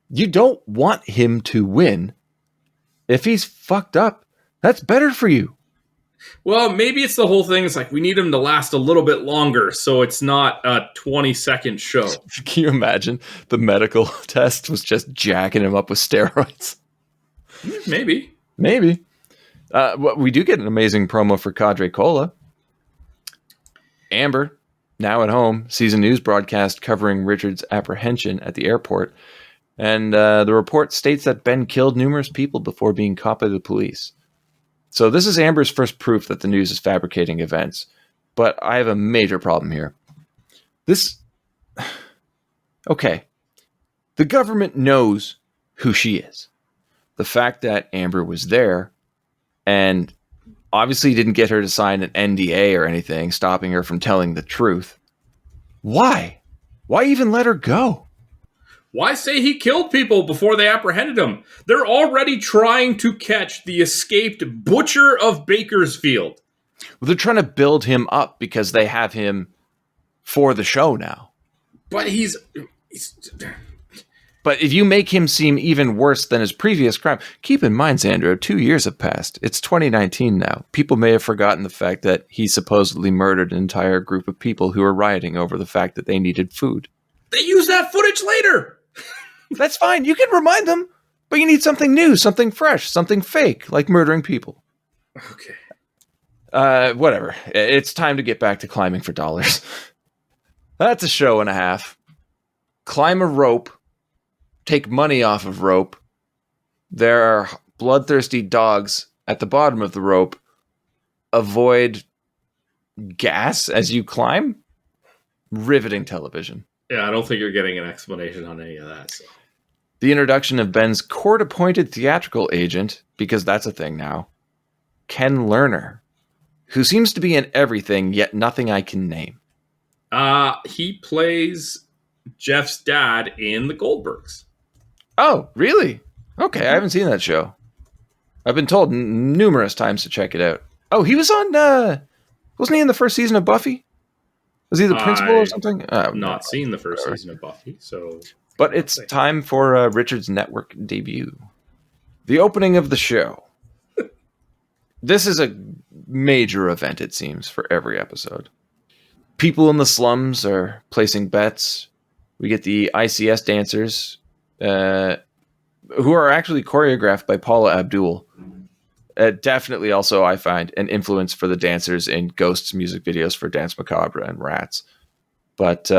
You don't want him to win. If he's fucked up, that's better for you. Well, maybe it's the whole thing. It's like, we need him to last a little bit longer, so it's not a 20-second show. Can you imagine? The medical test was just jacking him up with steroids. Maybe. We do get an amazing promo for Cadre Cola. Amber, now at home, sees a news broadcast covering Richard's apprehension at the airport. And the report states that Ben killed numerous people before being caught by the police. So this is Amber's first proof that the news is fabricating events. But I have a major problem here. Okay. The government knows who she is. The fact that Amber was there and obviously didn't get her to sign an NDA or anything, stopping her from telling the truth. Why? Why even let her go? Why say he killed people before they apprehended him? They're already trying to catch the escaped butcher of Bakersfield. Well, they're trying to build him up because they have him for the show now. But he's But if you make him seem even worse than his previous crime, keep in mind, Sandro, 2 years have passed. It's 2019 now. People may have forgotten the fact that he supposedly murdered an entire group of people who were rioting over the fact that they needed food. They use that footage later. That's fine. You can remind them, but you need something new, something fresh, something fake, like murdering people. Okay. Whatever. It's time to get back to climbing for dollars. That's a show and a half. Climb a rope. Take money off of rope. There are bloodthirsty dogs at the bottom of the rope. Avoid gas as you climb. Riveting television. Yeah, I don't think you're getting an explanation on any of that. So. The introduction of Ben's court-appointed theatrical agent, because that's a thing now, Ken Lerner, who seems to be in everything, yet nothing I can name. He plays Jeff's dad in The Goldbergs. Oh, really? Okay, I haven't seen that show. I've been told numerous times to check it out. Oh, he was on, wasn't he in the first season of Buffy? Was he the principal or something? I've not seen the first season of Buffy, so... But it's time for Richard's network debut. The opening of the show. This is a major event, it seems, for every episode. People in the slums are placing bets. We get the ICS dancers, who are actually choreographed by Paula Abdul. Definitely also, I find, an influence for the dancers in Ghost's music videos for Dance Macabre and Rats. But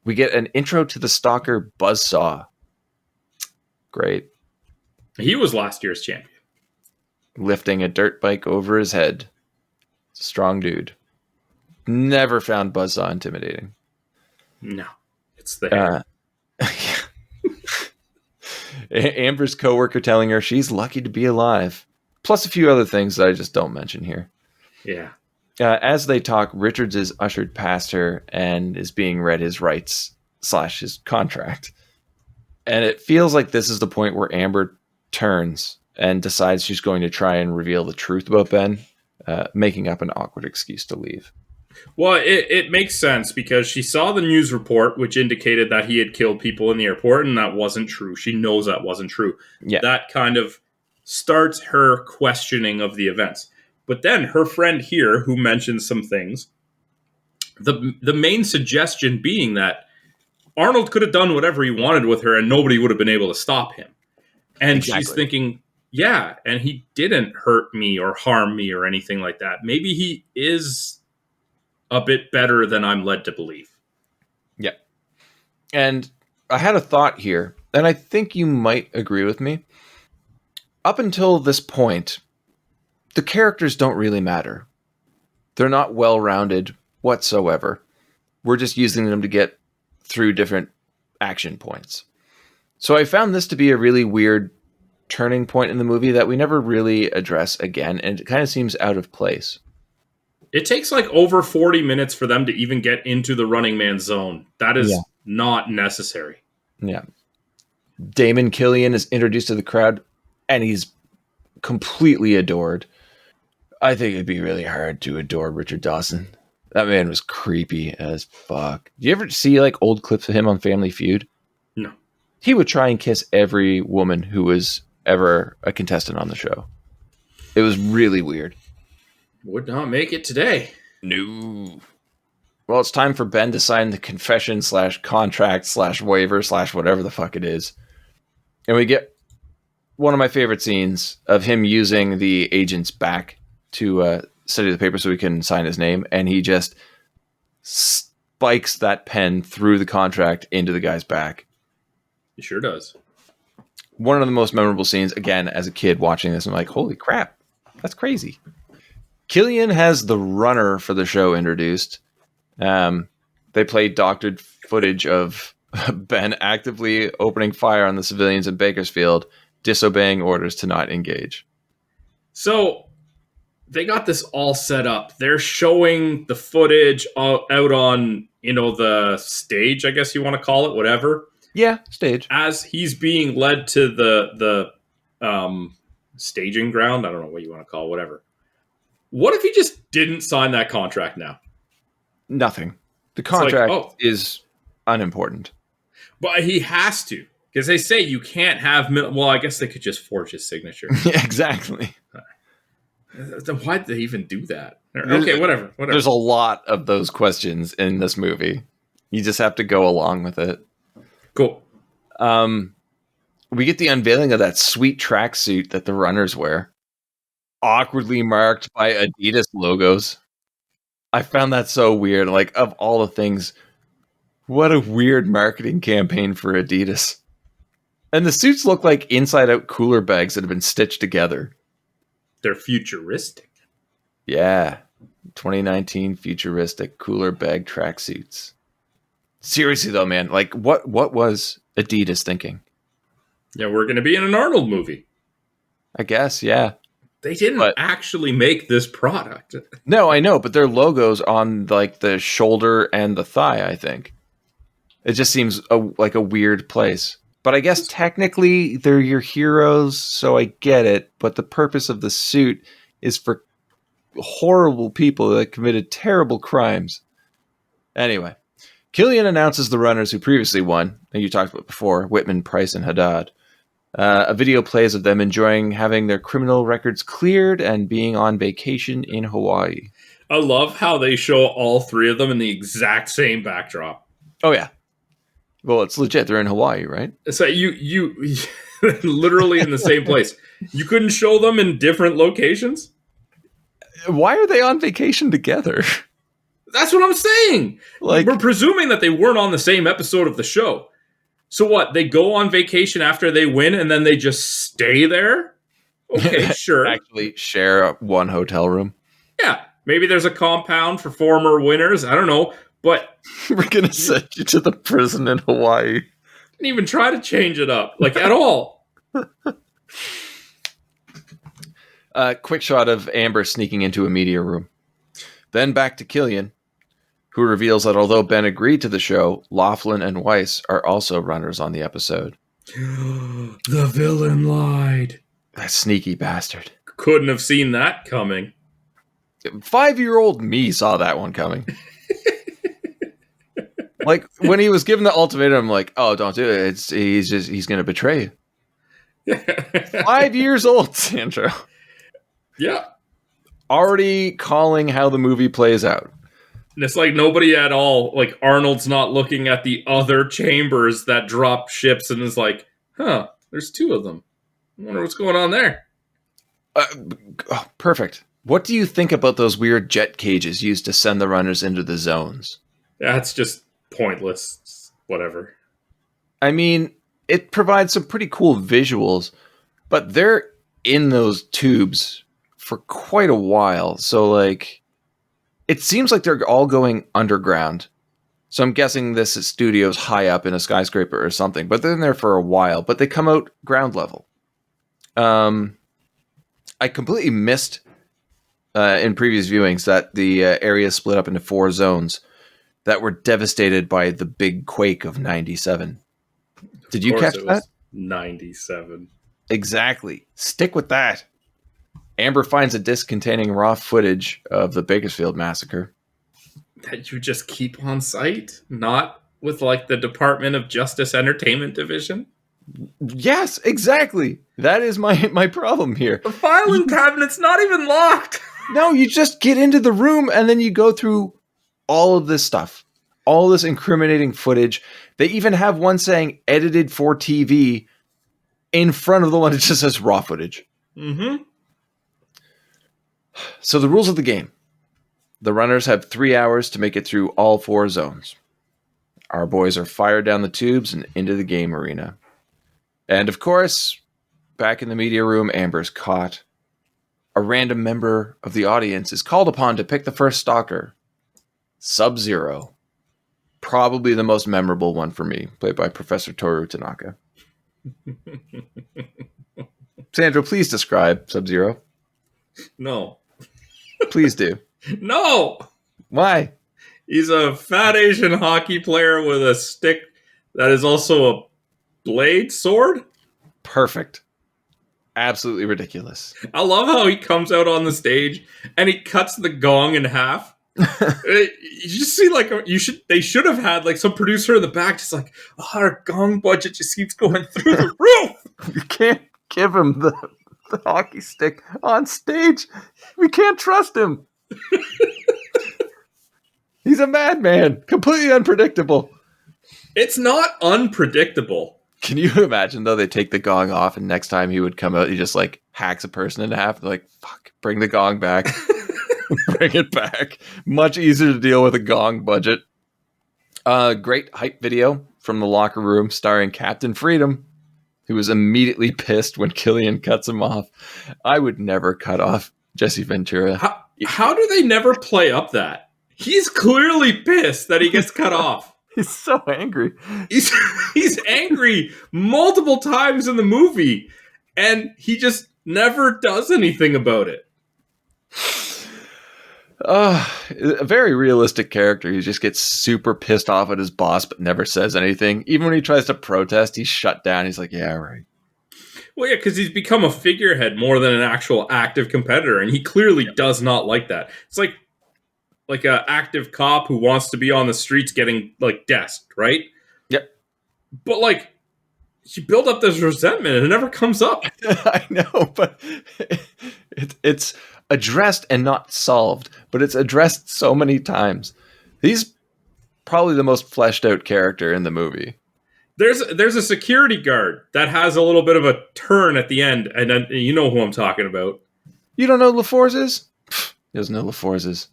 we get an intro to the stalker Buzzsaw. Great. He was last year's champion. Lifting a dirt bike over his head. Strong dude. Never found Buzzsaw intimidating. No. It's the hair. Amber's coworker telling her she's lucky to be alive. Plus a few other things that I just don't mention here. Yeah. As they talk, Richards is ushered past her and is being read his rights / his contract. And it feels like this is the point where Amber turns and decides she's going to try and reveal the truth about Ben, making up an awkward excuse to leave. Well, it makes sense because she saw the news report, which indicated that he had killed people in the airport, and that wasn't true. She knows that wasn't true. Yeah. That kind of starts her questioning of the events. But then her friend here, who mentions some things, the main suggestion being that Arnold could have done whatever he wanted with her and nobody would have been able to stop him. And Exactly. She's thinking, yeah, and he didn't hurt me or harm me or anything like that. Maybe he is a bit better than I'm led to believe. Yeah. And I had a thought here, and I think you might agree with me. Up until this point, the characters don't really matter. They're not well-rounded whatsoever. We're just using them to get through different action points. So I found this to be a really weird turning point in the movie that we never really address again, and it kind of seems out of place. It takes like over 40 minutes for them to even get into the running man zone. That is not necessary. Yeah. Damon Killian is introduced to the crowd, and he's completely adored. I think it'd be really hard to adore Richard Dawson. That man was creepy as fuck. Do you ever see like old clips of him on Family Feud? No. He would try and kiss every woman who was ever a contestant on the show. It was really weird. Would not make it today. No. Well, it's time for Ben to sign the confession / contract / waiver / whatever the fuck it is. And we get one of my favorite scenes of him using the agent's back to study the paper so he can sign his name. And he just spikes that pen through the contract into the guy's back. He sure does. One of the most memorable scenes, again, as a kid watching this, I'm like, holy crap, that's crazy. Killian has the runner for the show introduced. They play doctored footage of Ben actively opening fire on the civilians in Bakersfield, disobeying orders to not engage. So they got this all set up. They're showing the footage out on, the stage, I guess you want to call it, whatever. Yeah, stage. As he's being led to the staging ground. I don't know what you want to call it, whatever. What if he just didn't sign that contract now? Nothing. The contract is unimportant. But he has to. Because they say you can't have... Well, I guess they could just forge his signature. Yeah, exactly. Then why did they even do that? Okay, whatever. There's a lot of those questions in this movie. You just have to go along with it. Cool. We get the unveiling of that sweet tracksuit that the runners wear. Awkwardly marked by Adidas logos. I found that so weird. Like, of all the things, what a weird marketing campaign for Adidas. And the suits look like inside-out cooler bags that have been stitched together. They're futuristic. Yeah. 2019 futuristic cooler bag tracksuits. Seriously, though, man. Like, what was Adidas thinking? Yeah, we're going to be in an Arnold movie. I guess, yeah. They didn't actually make this product. No, I know, but their logo's on like the shoulder and the thigh, I think. It just seems like a weird place. But I guess technically they're your heroes, so I get it. But the purpose of the suit is for horrible people that committed terrible crimes. Anyway, Killian announces the runners who previously won, and you talked about before, Whitman, Price, and Haddad. A video plays of them enjoying having their criminal records cleared and being on vacation in Hawaii. I love how they show all three of them in the exact same backdrop. Oh, yeah. Well, it's legit. They're in Hawaii, right? So you literally in the same place. You couldn't show them in different locations? Why are they on vacation together? That's what I'm saying. Like, we're presuming that they weren't on the same episode of the show. So what? They go on vacation after they win and then they just stay there? Okay, sure. Actually share one hotel room. Yeah. Maybe there's a compound for former winners. I don't know. But we're going to send you to the prison in Hawaii. Didn't even try to change it up, like, at all. Quick shot of Amber sneaking into a media room. Then back to Killian, who reveals that although Ben agreed to the show, Laughlin and Weiss are also runners on the episode. The villain lied. That sneaky bastard. Couldn't have seen that coming. 5-year-old me saw that one coming. Like, when he was given the ultimatum, I'm like, oh, don't do it. He's going to betray you. 5 years old, Sandro. Yeah. Already calling how the movie plays out. And it's like nobody at all, like Arnold's not looking at the other chambers that drop ships and is like, huh, there's two of them. I wonder what's going on there. Perfect. What do you think about those weird jet cages used to send the runners into the zones? That's just pointless. Whatever. I mean, it provides some pretty cool visuals, but they're in those tubes for quite a while. So, like, it seems like they're all going underground. So I'm guessing this studio's high up in a skyscraper or something, but they're in there for a while, but they come out ground level. I completely missed in previous viewings that the area is split up into 4 zones that were devastated by the big quake of 97. Did you catch that? 97. Exactly. Stick with that. Amber finds a disc containing raw footage of the Bakersfield massacre. That you just keep on site? Not with, like, the Department of Justice Entertainment Division? Yes, exactly. That is my problem here. The filing cabinet's not even locked! No, you just get into the room and then you go through all of this stuff. All this incriminating footage. They even have one saying edited for TV in front of the one that just says raw footage. Mm-hmm. So the rules of the game. The runners have 3 hours to make it through all 4 zones. Our boys are fired down the tubes and into the game arena. And of course, back in the media room, Amber's caught. A random member of the audience is called upon to pick the first stalker. Sub-Zero. Probably the most memorable one for me, played by Professor Toru Tanaka. Sandro, please describe Sub-Zero. No. Please do. No! Why? He's a fat Asian hockey player with a stick that is also a blade sword? Perfect. Absolutely ridiculous. I love how he comes out on the stage and he cuts the gong in half. You just see, like, they should have had, like, some producer in the back just like, oh, our gong budget just keeps going through the roof. You can't give him the hockey stick on stage. We can't trust him. He's a madman. Completely unpredictable. It's not unpredictable. Can you imagine, though, they take the gong off and next time he would come out, he just, like, hacks a person in half. They're like, fuck, bring the gong back. Bring it back. Much easier to deal with a gong budget. Great hype video from the locker room starring Captain Freedom, who was immediately pissed when Killian cuts him off. I would never cut off Jesse Ventura. How do they never play up that? He's clearly pissed that he gets cut off. He's so angry. He's angry multiple times in the movie, and he just never does anything about it. A very realistic character. He just gets super pissed off at his boss, but never says anything. Even when he tries to protest, he's shut down. He's like, yeah, right. Well, yeah, because he's become a figurehead more than an actual active competitor, and he clearly does not like that. It's like a active cop who wants to be on the streets getting, like, desked, right? Yep. But, like, you build up this resentment and it never comes up. I know, but it's addressed and not solved, but it's addressed so many times. He's probably the most fleshed out character in the movie. There's a security guard that has a little bit of a turn at the end, and then, you know who I'm talking about. You don't know LaForce is? He doesn't know LaForce is.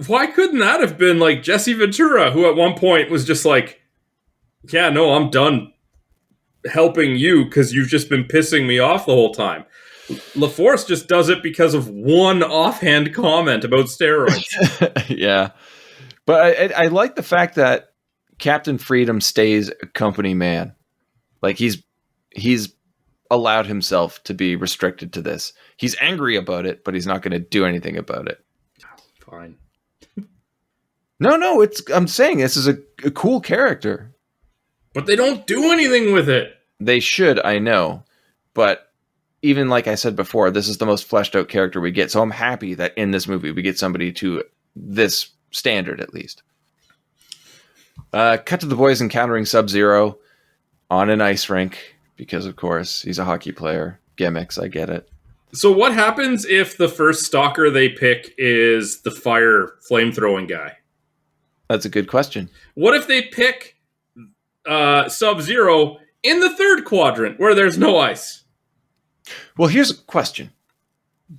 Why couldn't that have been like Jesse Ventura, who at one point was just like, yeah, no, I'm done helping you because you've just been pissing me off the whole time. LaForce just does it because of one offhand comment about steroids. Yeah. But I like the fact that Captain Freedom stays a company man. Like he's allowed himself to be restricted to this. He's angry about it, but he's not going to do anything about it. Fine. No, I'm saying this is a cool character. But they don't do anything with it. They should, I know. But even like I said before, this is the most fleshed out character we get. So I'm happy that in this movie we get somebody to this standard at least. Cut to the boys encountering Sub-Zero on an ice rink because, of course, he's a hockey player. Gimmicks, I get it. So what happens if the first stalker they pick is the fire flamethrowing guy? That's a good question. What if they pick Sub-Zero in the third quadrant where there's no ice? Well, here's a question.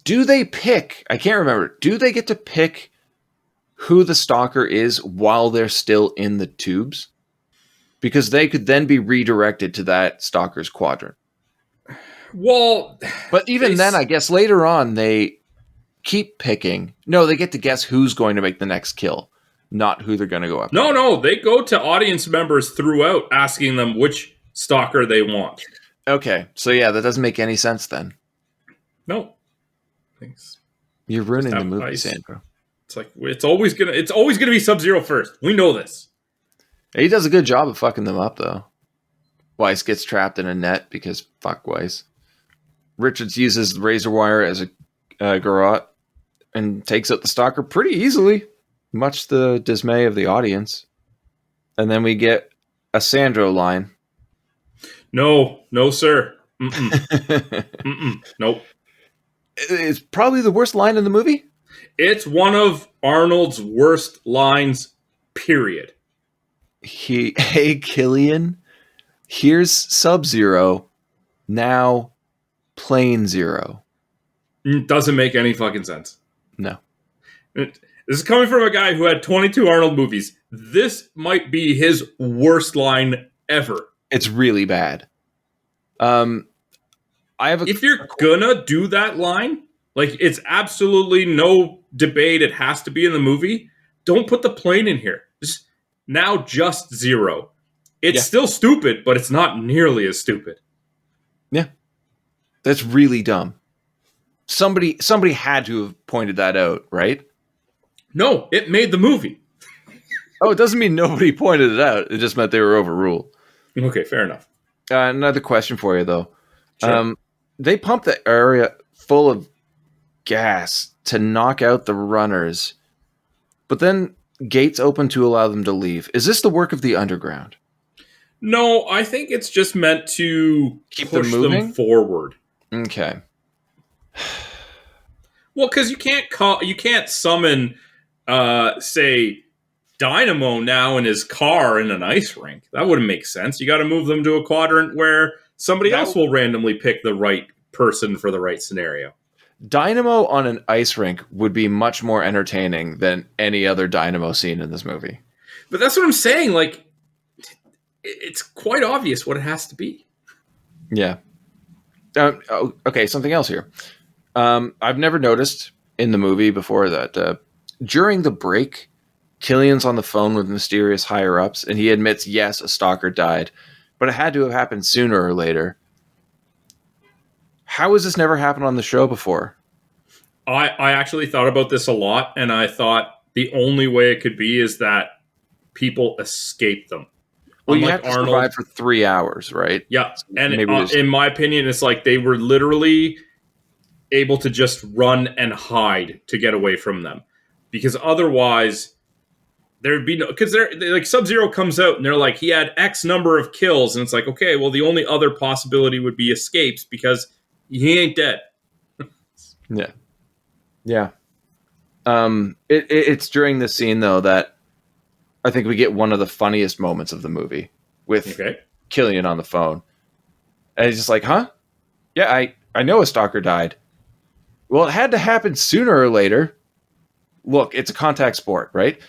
Do they pick, I can't remember, do they get to pick who the stalker is while they're still in the tubes? Because they could then be redirected to that stalker's quadrant. Well, but even then, I guess later on they keep picking. No, they get to guess who's going to make the next kill, not who they're going to go after. No, they go to audience members throughout asking them which stalker they want. Okay, so yeah, that doesn't make any sense then. No. Thanks. You're ruining the movie, Sandro. It's like it's always gonna be Sub-Zero first. We know this. He does a good job of fucking them up though. Weiss gets trapped in a net because fuck Weiss. Richards uses the razor wire as a garrote and takes out the stalker pretty easily, much to the dismay of the audience. And then we get a Sandro line. No, sir. Mm-mm. Nope. It's probably the worst line in the movie. It's one of Arnold's worst lines, period. Hey, Killian, here's Sub-Zero, now Plane Zero. Doesn't make any fucking sense. No. This is coming from a guy who had 22 Arnold movies. This might be his worst line ever. It's really bad. If you're gonna do that line, like it's absolutely no debate, it has to be in the movie. Don't put the plane in here. Just Zero. It's still stupid, but it's not nearly as stupid. Yeah. That's really dumb. Somebody had to have pointed that out, right? No, it made the movie. Oh, it doesn't mean nobody pointed it out. It just meant they were overruled. Okay, fair enough. Another question for you, though. Sure. They pump the area full of gas to knock out the runners, but then gates open to allow them to leave. Is this the work of the underground? No, I think it's just meant to Keep push them moving? them forward. Okay. Well, because you can't summon, say, Dynamo now in his car in an ice rink. That wouldn't make sense. You got to move them to a quadrant where somebody else will randomly pick the right person for the right scenario. Dynamo on an ice rink would be much more entertaining than any other Dynamo scene in this movie. But that's what I'm saying. Like, it's quite obvious what it has to be. Yeah. Okay, something else here. I've never noticed in the movie before that during the break, Killian's on the phone with mysterious higher-ups, and he admits, yes, a stalker died, but it had to have happened sooner or later. How has this never happened on the show before? I actually thought about this a lot, and I thought the only way it could be is that people escape them. Well, you Unlike have to survive for 3 hours, right? Yeah, and Maybe in my opinion, it's like they were literally able to just run and hide to get away from them, because otherwise there'd be no. Because they're like Sub-Zero comes out and they're like he had X number of kills, and it's like okay, well the only other possibility would be escapes because he ain't dead. Yeah. Yeah. It's during this scene though that I think we get one of the funniest moments of the movie with Killian on the phone. And he's just like, huh? Yeah, I know a stalker died. Well, it had to happen sooner or later. Look, it's a contact sport, right?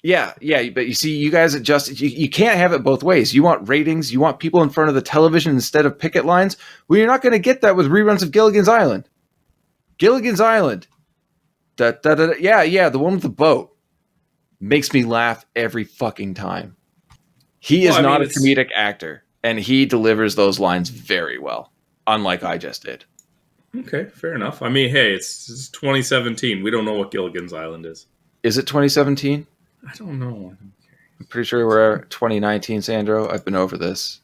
Yeah, but you see, you guys you can't have it both ways. You want ratings, you want people in front of the television instead of picket lines. Well, you're not going to get that with reruns of Gilligan's Island. Gilligan's Island. Yeah, the one with the boat. Makes me laugh every fucking time. He is not a comedic actor, and he delivers those lines very well, unlike I just did. Okay, fair enough. I mean, hey, it's 2017. We don't know what Gilligan's Island is. Is it 2017? I don't know. I'm pretty sure we're 2019, Sandro. I've been over this.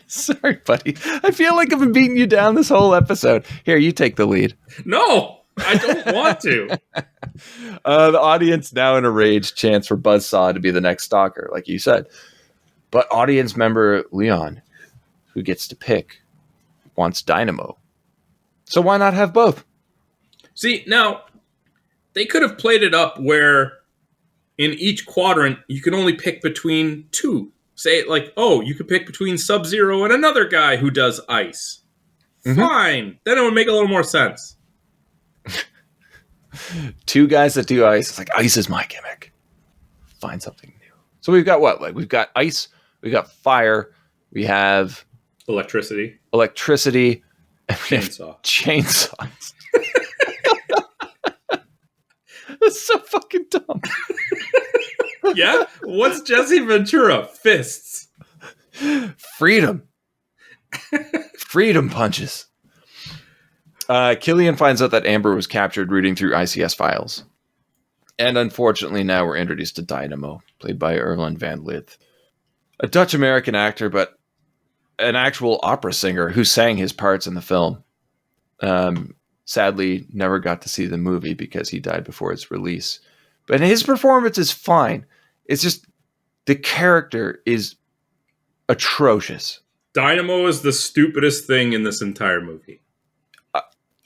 Sorry, buddy. I feel like I've been beating you down this whole episode. Here, you take the lead. No, I don't want to. The audience now in a rage chants for Buzzsaw to be the next stalker, like you said. But audience member Leon, who gets to pick, wants Dynamo. So why not have both? See, now, they could have played it up where in each quadrant, you can only pick between two. Say, like, oh, you could pick between Sub-Zero and another guy who does ice. Mm-hmm. Fine. Then it would make a little more sense. Two guys that do ice. It's like, ice is my gimmick. Find something new. So we've got what? Like, we've got ice, we've got fire, we have electricity, and we chainsaw. Have chainsaws. That's so fucking dumb. Yeah? What's Jesse Ventura? Fists. Freedom. Freedom punches. Killian finds out that Amber was captured rooting through ICS files. And unfortunately, now we're introduced to Dynamo, played by Erland van Lith. A Dutch-American actor, but an actual opera singer who sang his parts in the film. Sadly, never got to see the movie because he died before its release. But his performance is fine. It's just the character is atrocious. Dynamo is the stupidest thing in this entire movie.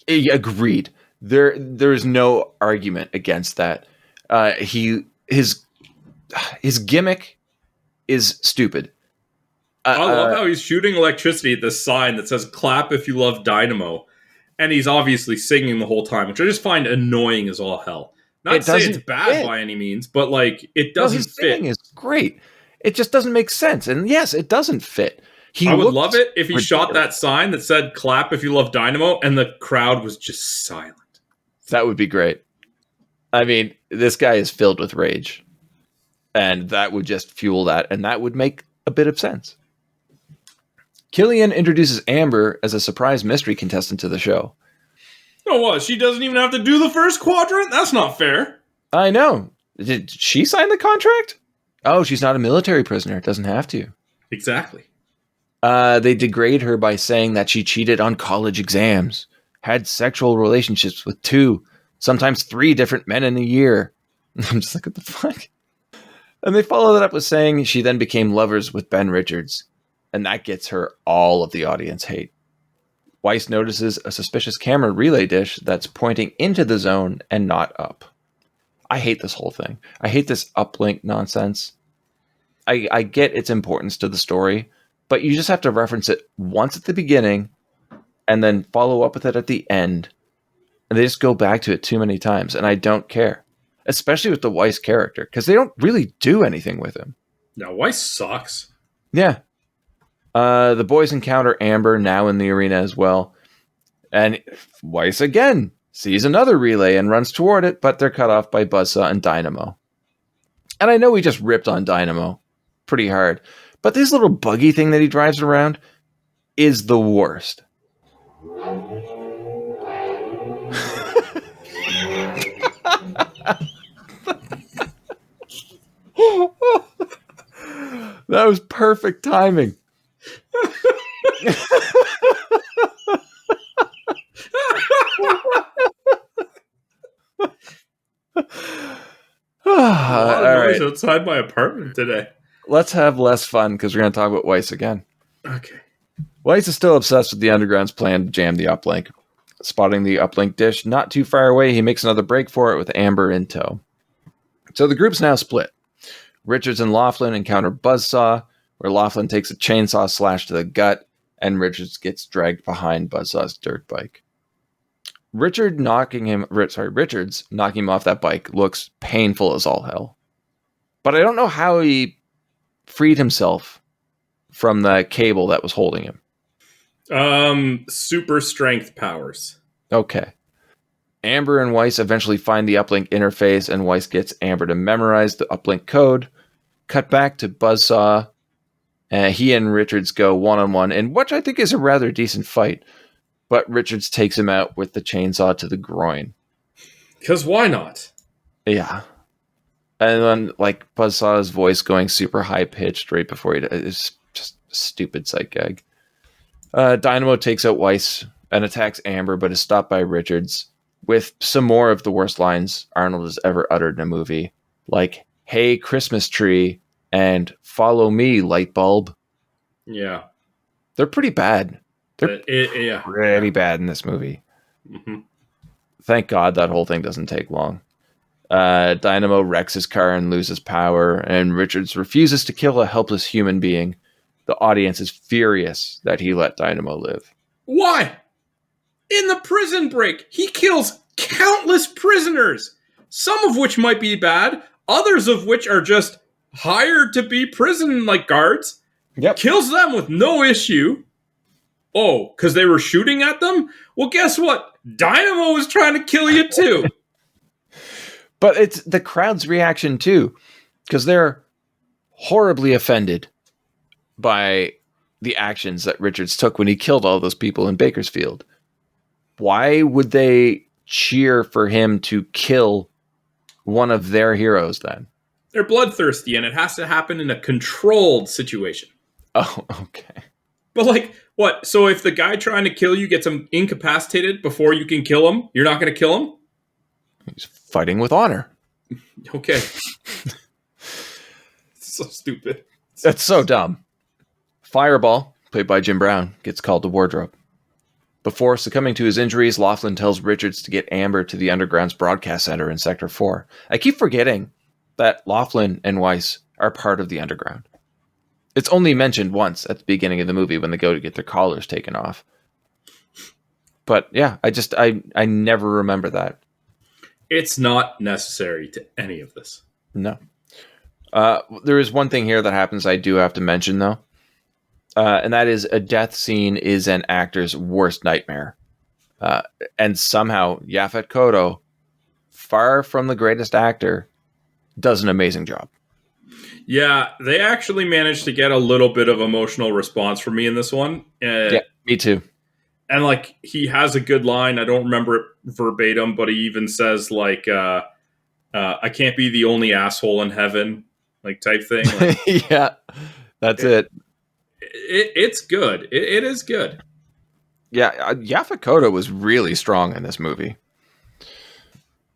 Agreed. There's no argument against that. His gimmick is stupid. I love how he's shooting electricity at this sign that says "Clap if you love Dynamo," and he's obviously singing the whole time, which I just find annoying as all hell. Not to say it's bad by any means, but like it doesn't fit. His singing is great. It just doesn't make sense, and yes, it doesn't fit. I would love it if he shot that sign that said "Clap if you love Dynamo" and the crowd was just silent. That would be great. I mean, this guy is filled with rage, and that would just fuel that, and that would make a bit of sense. Killian introduces Amber as a surprise mystery contestant to the show. Oh, what? She doesn't even have to do the first quadrant? That's not fair. I know. Did she sign the contract? Oh, she's not a military prisoner. Doesn't have to. Exactly. They degrade her by saying that she cheated on college exams, had sexual relationships with 2, sometimes 3 different men in a year. I'm just like, what the fuck? And they follow that up with saying she then became lovers with Ben Richards, and that gets her all of the audience hate. Weiss notices a suspicious camera relay dish that's pointing into the zone and not up. I hate this whole thing. I hate this uplink nonsense. I get its importance to the story, but you just have to reference it once at the beginning and then follow up with it at the end. And they just go back to it too many times, and I don't care. Especially with the Weiss character, because they don't really do anything with him. No, Weiss sucks. Yeah. The boys encounter Amber now in the arena as well. And Weiss again sees another relay and runs toward it, but they're cut off by Buzzsaw and Dynamo. And I know we just ripped on Dynamo pretty hard, but this little buggy thing that he drives around is the worst. That was perfect timing. A lot of All noise right. outside my apartment today. Let's have less fun because we're going to talk about Weiss again. Okay. Weiss is still obsessed with the Underground's plan to jam the uplink. Spotting the uplink dish not too far away, he makes another break for it with Amber in tow. So the group's now split. Richards and Laughlin encounter Buzzsaw, where Laughlin takes a chainsaw slash to the gut, and Richards gets dragged behind Buzzsaw's dirt bike. Richards knocking him off that bike looks painful as all hell. But I don't know how he freed himself from the cable that was holding him. Super strength powers. Okay. Amber and Weiss eventually find the uplink interface, and Weiss gets Amber to memorize the uplink code. Cut back to Buzzsaw. He and Richards go one-on-one in what I think is a rather decent fight. But Richards takes him out with the chainsaw to the groin. Because why not? Yeah. And then, like, Buzzsaw's voice going super high-pitched right before he... It's just a stupid sight gag. Dynamo takes out Weiss and attacks Amber, but is stopped by Richards with some more of the worst lines Arnold has ever uttered in a movie. Like, hey, Christmas tree, and follow me, light bulb. Yeah. They're pretty bad. They're yeah. pretty bad in this movie. Mm-hmm. Thank God that whole thing doesn't take long. Dynamo wrecks his car and loses power, and Richards refuses to kill a helpless human being. The audience is furious that he let Dynamo live. Why? In the prison break, he kills countless prisoners, some of which might be bad, others of which are just hired to be prison guards. Yep. Kills them with no issue. Oh, because they were shooting at them? Well, guess what? Dynamo was trying to kill you too. But it's the crowd's reaction too, because they're horribly offended by the actions that Richards took when he killed all those people in Bakersfield. Why would they cheer for him to kill one of their heroes then? They're bloodthirsty, and it has to happen in a controlled situation. Oh, okay. But what? So if the guy trying to kill you gets him incapacitated before you can kill him, you're not going to kill him? He's fighting with honor. Okay. So stupid. That's so dumb. Fireball, played by Jim Brown, gets called to wardrobe. Before succumbing to his injuries, Laughlin tells Richards to get Amber to the Underground's broadcast center in Sector 4. I keep forgetting that Laughlin and Weiss are part of the Underground. It's only mentioned once at the beginning of the movie when they go to get their collars taken off. But yeah, I never remember that. It's not necessary to any of this. No. There is one thing here that happens I do have to mention, though. And that is a death scene is an actor's worst nightmare. And somehow Yaphet Kotto, far from the greatest actor, does an amazing job. Yeah, they actually managed to get a little bit of emotional response from me in this one. Yeah, me too. And he has a good line. I don't remember it verbatim, but he even says I can't be the only asshole in heaven, type thing. Yeah, that's it. It's good. It is good. Yeah, Yaphet Kotto was really strong in this movie.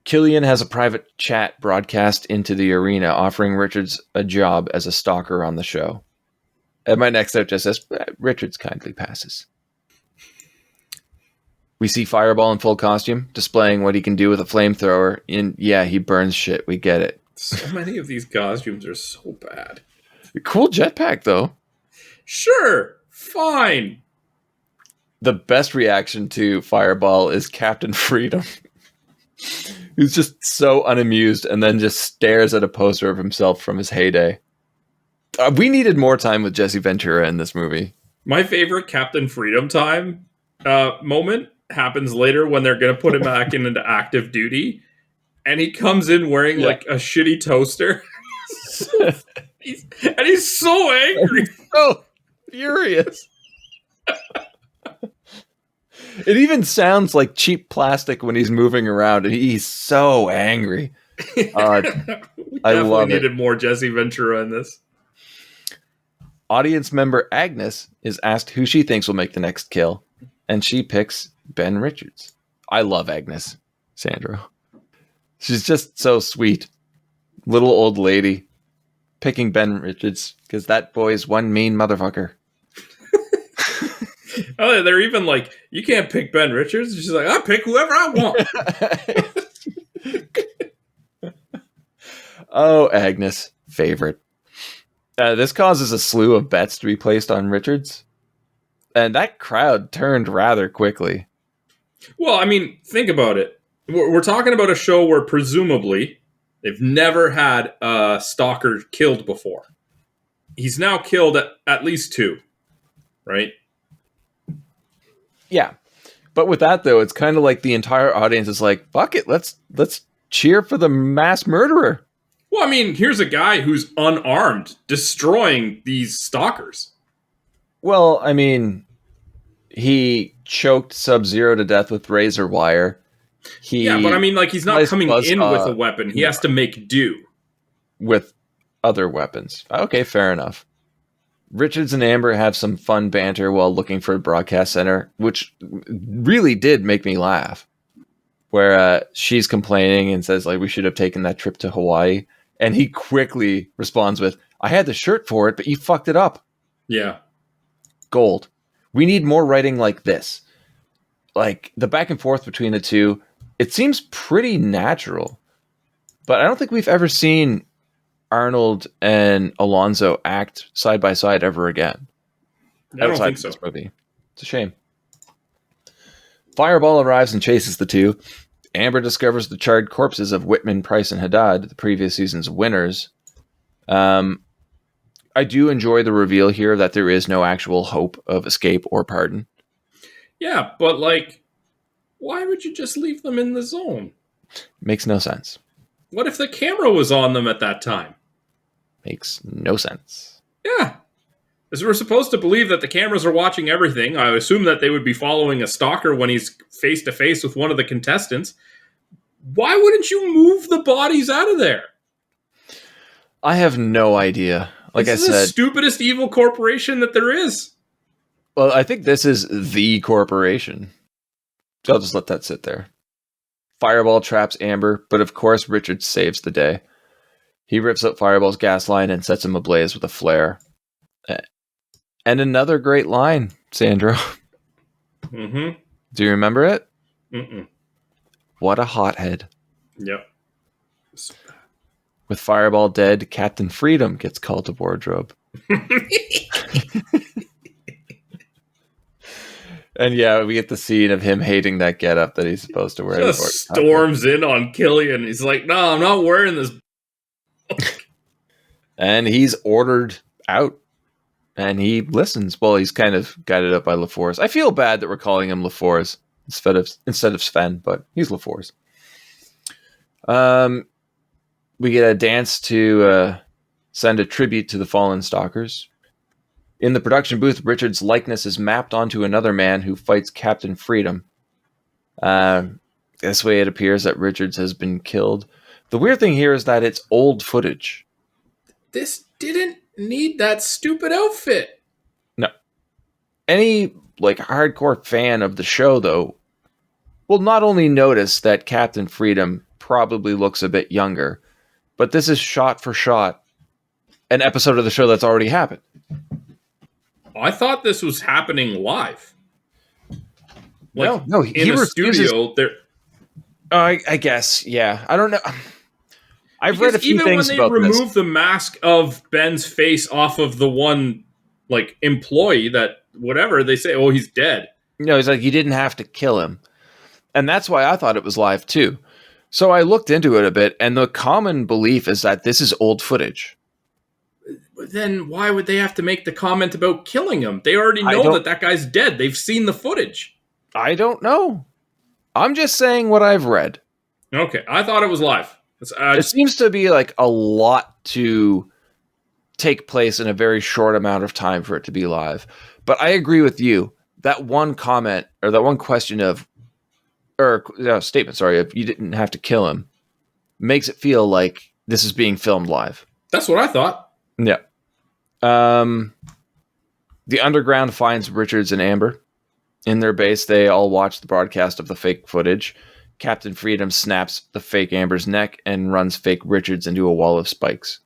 Killian has a private chat broadcast into the arena, offering Richards a job as a stalker on the show. And my next note just says, Richards kindly passes. We see Fireball in full costume, displaying what he can do with a flamethrower. And yeah, he burns shit. We get it. So many of these costumes are so bad. Cool jetpack, though. Sure, fine. The best reaction to Fireball is Captain Freedom, who's just so unamused and then just stares at a poster of himself from his heyday. We needed more time with Jesse Ventura in this movie. My favorite Captain Freedom time moment happens later when they're going to put him back into active duty, and he comes in wearing a shitty toaster. He's so angry. So furious. It even sounds like cheap plastic when he's moving around, and he's so angry. We I definitely love it. needed more Jesse Ventura in this. Audience member Agnes is asked who she thinks will make the next kill, and she picks Ben Richards. I love Agnes, Sandro. She's just so sweet. Little old lady picking Ben Richards because that boy's one mean motherfucker. Oh, they're even like, you can't pick Ben Richards. She's like, I pick whoever I want. Oh, Agnes, favorite. This causes a slew of bets to be placed on Richards, and that crowd turned rather quickly. Well, I mean, think about it. We're talking about a show where presumably they've never had a stalker killed before. He's now killed at least 2, right? Yeah. But with that, though, it's kind of like the entire audience is like, fuck it, let's cheer for the mass murderer. Well, I mean, here's a guy who's unarmed, destroying these stalkers. Well, I mean, he choked Sub-Zero to death with razor wire. Yeah, but I mean, like, he's not coming in with a weapon. He has to make do. With other weapons. Okay, fair enough. Richards and Amber have some fun banter while looking for a broadcast center, which really did make me laugh. Where she's complaining and says, like, we should have taken that trip to Hawaii. And he quickly responds with, I had the shirt for it, but you fucked it up. Yeah. Gold. We need more writing like this. Like, the back and forth between the two, it seems pretty natural. But I don't think we've ever seen Arnold and Alonso act side by side ever again. I don't think so. This movie. It's a shame. Fireball arrives and chases the two. Amber discovers the charred corpses of Whitman, Price, and Haddad, the previous season's winners. I do enjoy the reveal here that there is no actual hope of escape or pardon. Yeah, but like, why would you just leave them in the zone? Makes no sense. What if the camera was on them at that time? Makes no sense. Yeah. As we're supposed to believe that the cameras are watching everything, I assume that they would be following a stalker when he's face to face with one of the contestants. Why wouldn't you move the bodies out of there? I have no idea. Like this I said, is the stupidest evil corporation that there is. Well, I think this is the corporation. So I'll just let that sit there. Fireball traps Amber, but of course Richard saves the day. He rips up Fireball's gas line and sets him ablaze with a flare. And another great line, Sandro. Mm-hmm. Do you remember it? Mm-mm. What a hothead. Yep. With Fireball dead, Captain Freedom gets called to wardrobe. And yeah, we get the scene of him hating that getup that he's supposed to wear. Just storms in on Killian. He's like, no, I'm not wearing this. And he's ordered out. And he listens. Well, he's kind of guided up by LaForce. I feel bad that we're calling him LaForce instead of Sven, but he's LaForce. We get a dance to send a tribute to the fallen stalkers. In the production booth, Richard's likeness is mapped onto another man who fights Captain Freedom. This way it appears that Richards has been killed. The weird thing here is that it's old footage. This didn't need that stupid outfit. No. Any hardcore fan of the show, though, will not only notice that Captain Freedom probably looks a bit younger, but this is shot for shot an episode of the show that's already happened. I thought this was happening live. No, in a studio. There, I guess, yeah. I don't know. I've read a few things about this. Even when they remove the mask of Ben's face off of the one, employee that, whatever, they say, oh, he's dead. No, he's like, you didn't have to kill him. And that's why I thought it was live, too. So I looked into it a bit, and the common belief is that this is old footage. Then why would they have to make the comment about killing him? They already know that guy's dead. They've seen the footage. I don't know. I'm just saying what I've read. Okay, I thought it was live. It seems to be a lot to take place in a very short amount of time for it to be live. But I agree with you. That one comment, or that one question statement, if you didn't have to kill him, makes it feel like this is being filmed live. That's what I thought. Yeah. The underground finds Richards and Amber. In their base, they all watch the broadcast of the fake footage. Captain Freedom snaps the fake Amber's neck and runs fake Richards into a wall of spikes.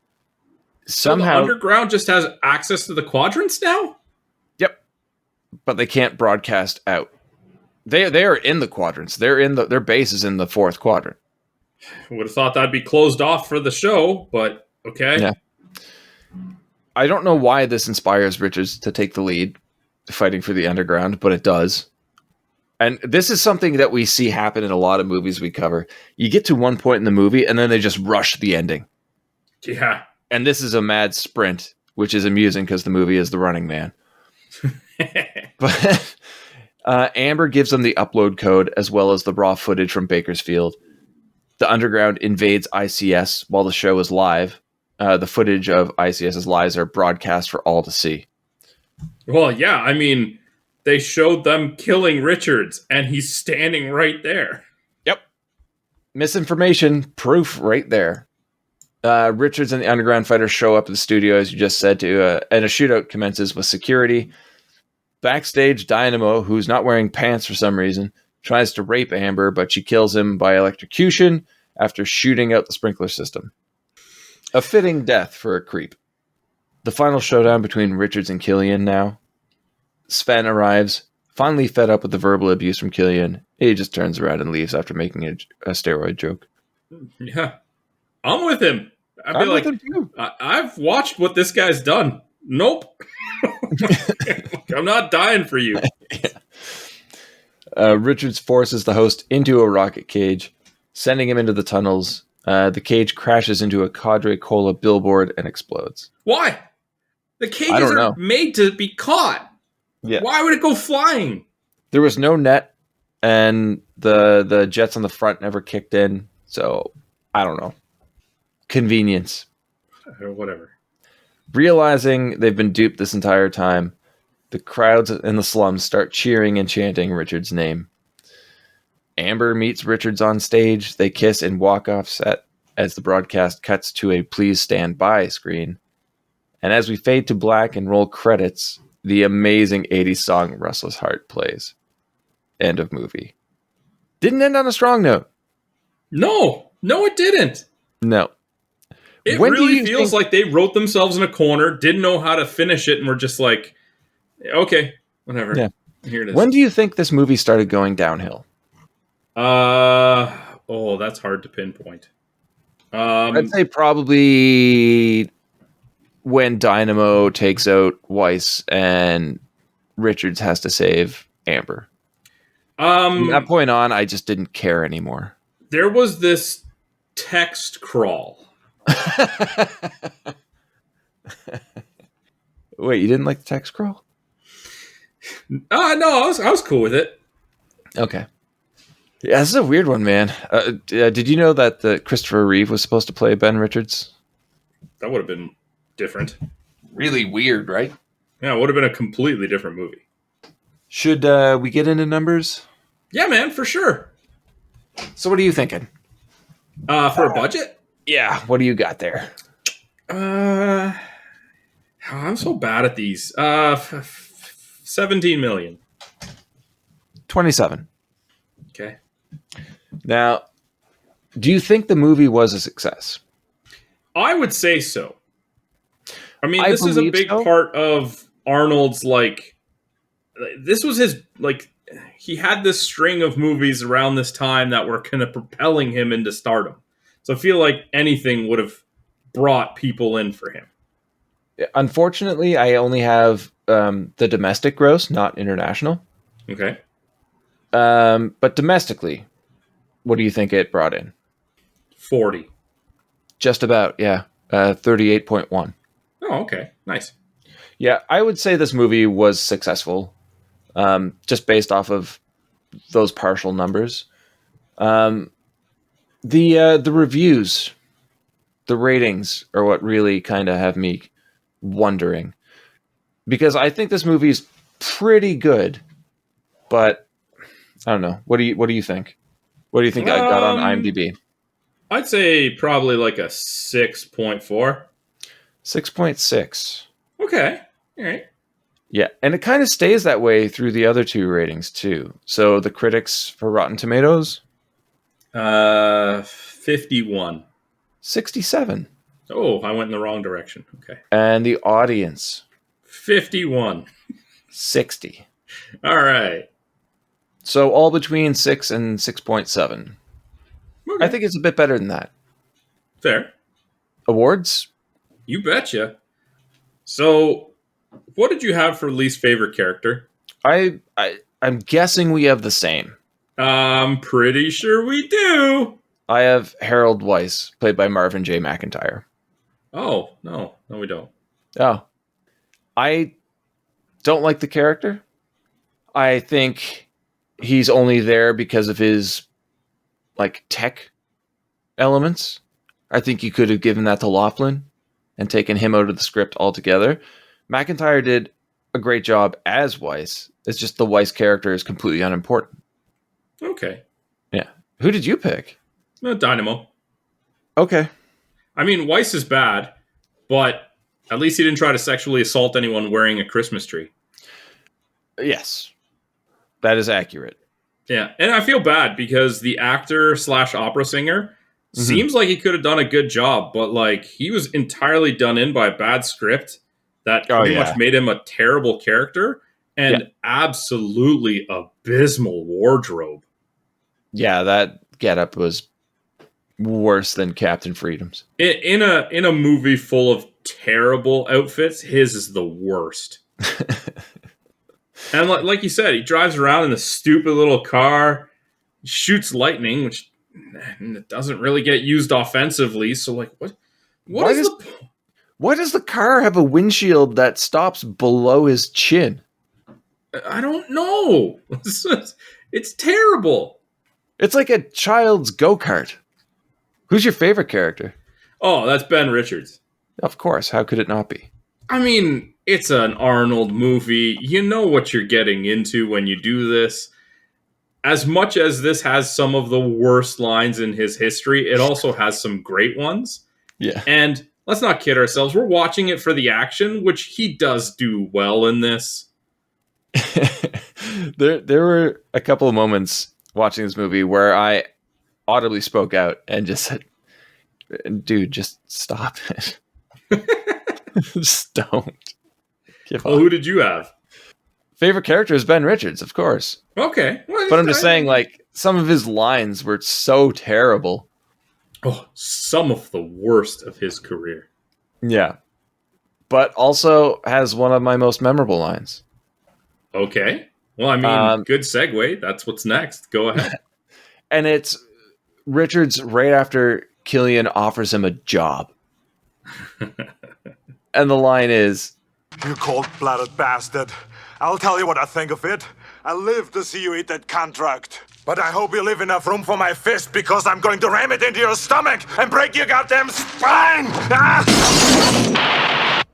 Somehow, so the underground just has access to the quadrants now? Yep. But they can't broadcast out. They are in the quadrants. Their base is in the fourth quadrant. Would have thought that'd be closed off for the show, but okay. Yeah. I don't know why this inspires Richards to take the lead fighting for the underground, but it does. And this is something that we see happen in a lot of movies we cover. You get to one point in the movie, and then they just rush the ending. Yeah. And this is a mad sprint, which is amusing because the movie is The Running Man. But Amber gives them the upload code as well as the raw footage from Bakersfield. The underground invades ICS while the show is live. The footage of ICS's lies are broadcast for all to see. Well, yeah, I mean, they showed them killing Richards, and he's standing right there. Yep. Misinformation, proof right there. Richards and the underground fighters show up at the studio, as you just said, and a shootout commences with security. Backstage, Dynamo, who's not wearing pants for some reason, tries to rape Amber, but she kills him by electrocution after shooting out the sprinkler system. A fitting death for a creep. The final showdown between Richards and Killian now. Sven arrives, finally fed up with the verbal abuse from Killian. He just turns around and leaves after making a steroid joke. Yeah. I'm with him. I'm with him too. I've watched what this guy's done. Nope. I'm not dying for you. Richards forces the host into a rocket cage, sending him into the tunnels. The cage crashes into a Cadre Cola billboard and explodes. Why? The cages are made to be caught. Yeah. Why would it go flying? There was no net, and the jets on the front never kicked in, so I don't know. Convenience. Or whatever. Realizing they've been duped this entire time, the crowds in the slums start cheering and chanting Richards' name. Amber meets Richards on stage. They kiss and walk off set as the broadcast cuts to a "Please Stand By" screen. And as we fade to black and roll credits, the amazing 80s song "Restless Heart" plays. End of movie. Didn't end on a strong note. No, it didn't. No. It really feels like they wrote themselves in a corner, didn't know how to finish it, and were just like, okay, whatever. Yeah. Here it is. When do you think this movie started going downhill? That's hard to pinpoint. I'd say probably when Dynamo takes out Weiss and Richards has to save Amber. From that point on, I just didn't care anymore. There was this text crawl. Wait, you didn't like the text crawl? No, I was cool with it. Okay. Yeah, this is a weird one, man. Did you know that the Christopher Reeve was supposed to play Ben Richards? That would have been different. Really weird, right? Yeah, it would have been a completely different movie. Should we get into numbers? Yeah, man, for sure. So what are you thinking? For a budget? Yeah, what do you got there? I'm so bad at these. 17 million. 27. Okay. Now, do you think the movie was a success? I would say so. I mean, this is a big part of Arnold's, this was his, he had this string of movies around this time that were kind of propelling him into stardom. So I feel like anything would have brought people in for him. Unfortunately, I only have the domestic gross, not international. Okay. But domestically, what do you think it brought in? 40. Just about, yeah. 38.1. Oh, okay. Nice. Yeah, I would say this movie was successful, just based off of those partial numbers. The reviews, the ratings are what really kind of have me wondering. Because I think this movie is pretty good, but I don't know. What do you think? What do you think I got on IMDb? I'd say probably like a 6.4. 6.6. Okay. All right. Yeah, and it kind of stays that way through the other two ratings too. So the critics for Rotten Tomatoes, 51. 67. Oh, I went in the wrong direction. Okay. And the audience, 51. 60. All right. So all between 6 and 6.7. Okay. I think it's a bit better than that. Fair. Awards? You betcha. So, what did you have for least favorite character? I'm guessing we have the same. I'm pretty sure we do. I have Harold Weiss, played by Marvin J. McIntyre. Oh, no, we don't. Oh. I don't like the character. I think he's only there because of his tech elements. I think you could have given that to Laughlin and taken him out of the script altogether. McIntyre did a great job as Weiss. It's just the Weiss character is completely unimportant. Okay. Yeah. Who did you pick? Dynamo. Okay. I mean, Weiss is bad, but at least he didn't try to sexually assault anyone wearing a Christmas tree. Yes. That is accurate. Yeah, and I feel bad because the actor / opera singer seems like he could have done a good job, but he was entirely done in by a bad script that pretty much made him a terrible character and absolutely abysmal wardrobe. Yeah, that getup was worse than Captain Freedom's. In a movie full of terrible outfits, his is the worst. And like you said, he drives around in a stupid little car, shoots lightning, which doesn't really get used offensively. So, what why does the car have a windshield that stops below his chin? I don't know. It's terrible. It's like a child's go-kart. Who's your favorite character? Oh, that's Ben Richards. Of course. How could it not be? I mean, it's an Arnold movie. You know what you're getting into when you do this. As much as this has some of the worst lines in his history, it also has some great ones. Yeah. And let's not kid ourselves. We're watching it for the action, which he does do well in this. There were a couple of moments watching this movie where I audibly spoke out and just said, dude, just stop it. Just don't. Well, who did you have? Favorite character is Ben Richards, of course. Okay. Well, but I'm just saying, some of his lines were so terrible. Oh, some of the worst of his career. Yeah. But also has one of my most memorable lines. Okay. Well, I mean, good segue. That's what's next. Go ahead. And it's Richards right after Killian offers him a job. And the line is, "You cold-blooded bastard. I'll tell you what I think of it. I live to see you eat that contract. But I hope you leave enough room for my fist because I'm going to ram it into your stomach and break your goddamn spine!" Ah!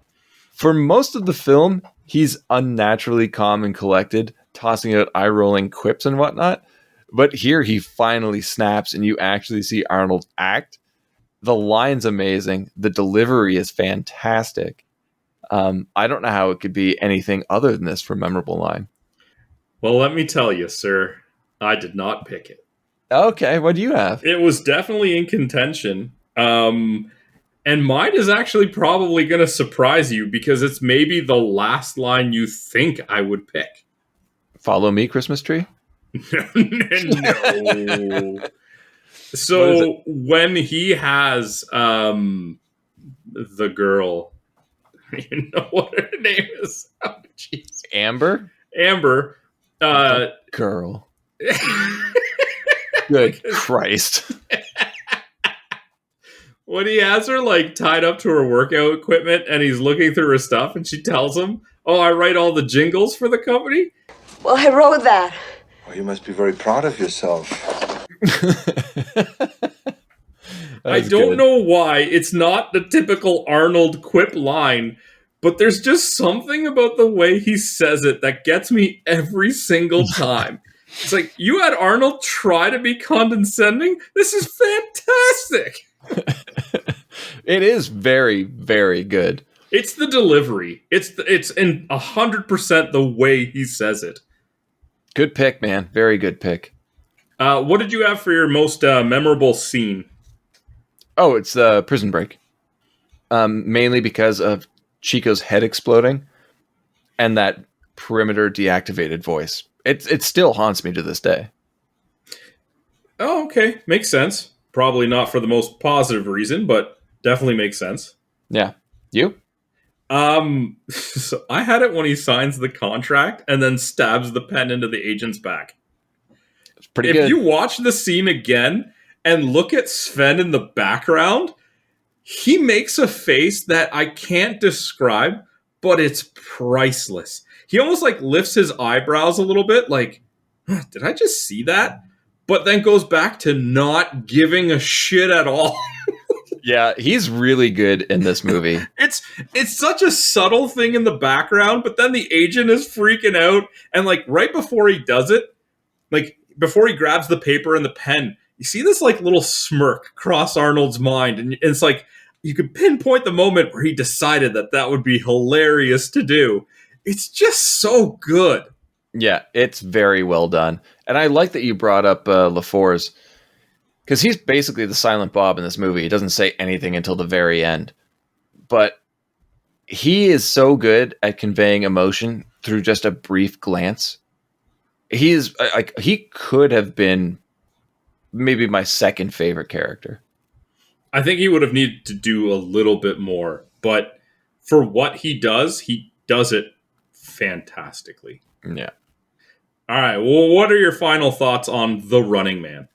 For most of the film, he's unnaturally calm and collected, tossing out eye-rolling quips and whatnot. But here he finally snaps and you actually see Arnold act. The line's amazing. The delivery is fantastic. I don't know how it could be anything other than this for a memorable line. Well, let me tell you, sir, I did not pick it. Okay, what do you have? It was definitely in contention. And mine is actually probably going to surprise you because it's maybe the last line you think I would pick. Follow me, Christmas tree? No. So when he has the girl, you know what her name is? Oh, jeez. Amber? Amber. Girl. Good Christ. When he has her tied up to her workout equipment and he's looking through her stuff and she tells him, "Oh, I write all the jingles for the company." Well, I wrote that. Oh, you must be very proud of yourself. I don't know why. It's not the typical Arnold quip line, but there's just something about the way he says it that gets me every single time. It's like, you had Arnold try to be condescending? This is fantastic! It is very, very good. It's the delivery. It's in 100% the way he says it. Good pick, man. Very good pick. What did you have for your most memorable scene? Oh, it's the prison break. Mainly because of Chico's head exploding and that perimeter deactivated voice. It still haunts me to this day. Oh, okay. Makes sense. Probably not for the most positive reason, but definitely makes sense. Yeah. You? So I had it when he signs the contract and then stabs the pen into the agent's back. It's pretty If good. you watch the scene again and look at Sven in the background, he makes a face that I can't describe, but it's priceless. He almost like lifts his eyebrows a little bit, like, huh, did I just see that? But then goes back to not giving a shit at all. Yeah, he's really good in this movie. It's such a subtle thing in the background, but then the agent is freaking out, and like right before he does it, like before he grabs the paper and the pen, you see this like little smirk cross Arnold's mind, and it's like you could pinpoint the moment where he decided that would be hilarious to do. It's just so good. Yeah, it's very well done. And I like that you brought up LaFours, because he's basically the silent Bob in this movie. He doesn't say anything until the very end. But he is so good at conveying emotion through just a brief glance. He is like, he could have been maybe my second favorite character. I think he would have needed to do a little bit more, but for what he does it fantastically. Yeah. All right. Well, what are your final thoughts on The Running Man?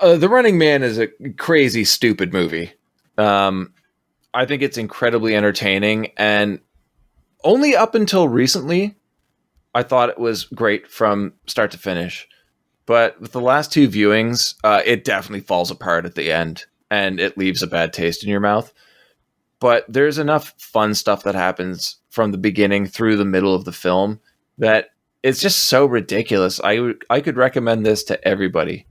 The Running Man is a crazy, stupid movie. I think it's incredibly entertaining, and only up until recently, I thought it was great from start to finish. But with the last two viewings, it definitely falls apart at the end, and it leaves a bad taste in your mouth. But there's enough fun stuff that happens from the beginning through the middle of the film that it's just so ridiculous. I could recommend this to everybody.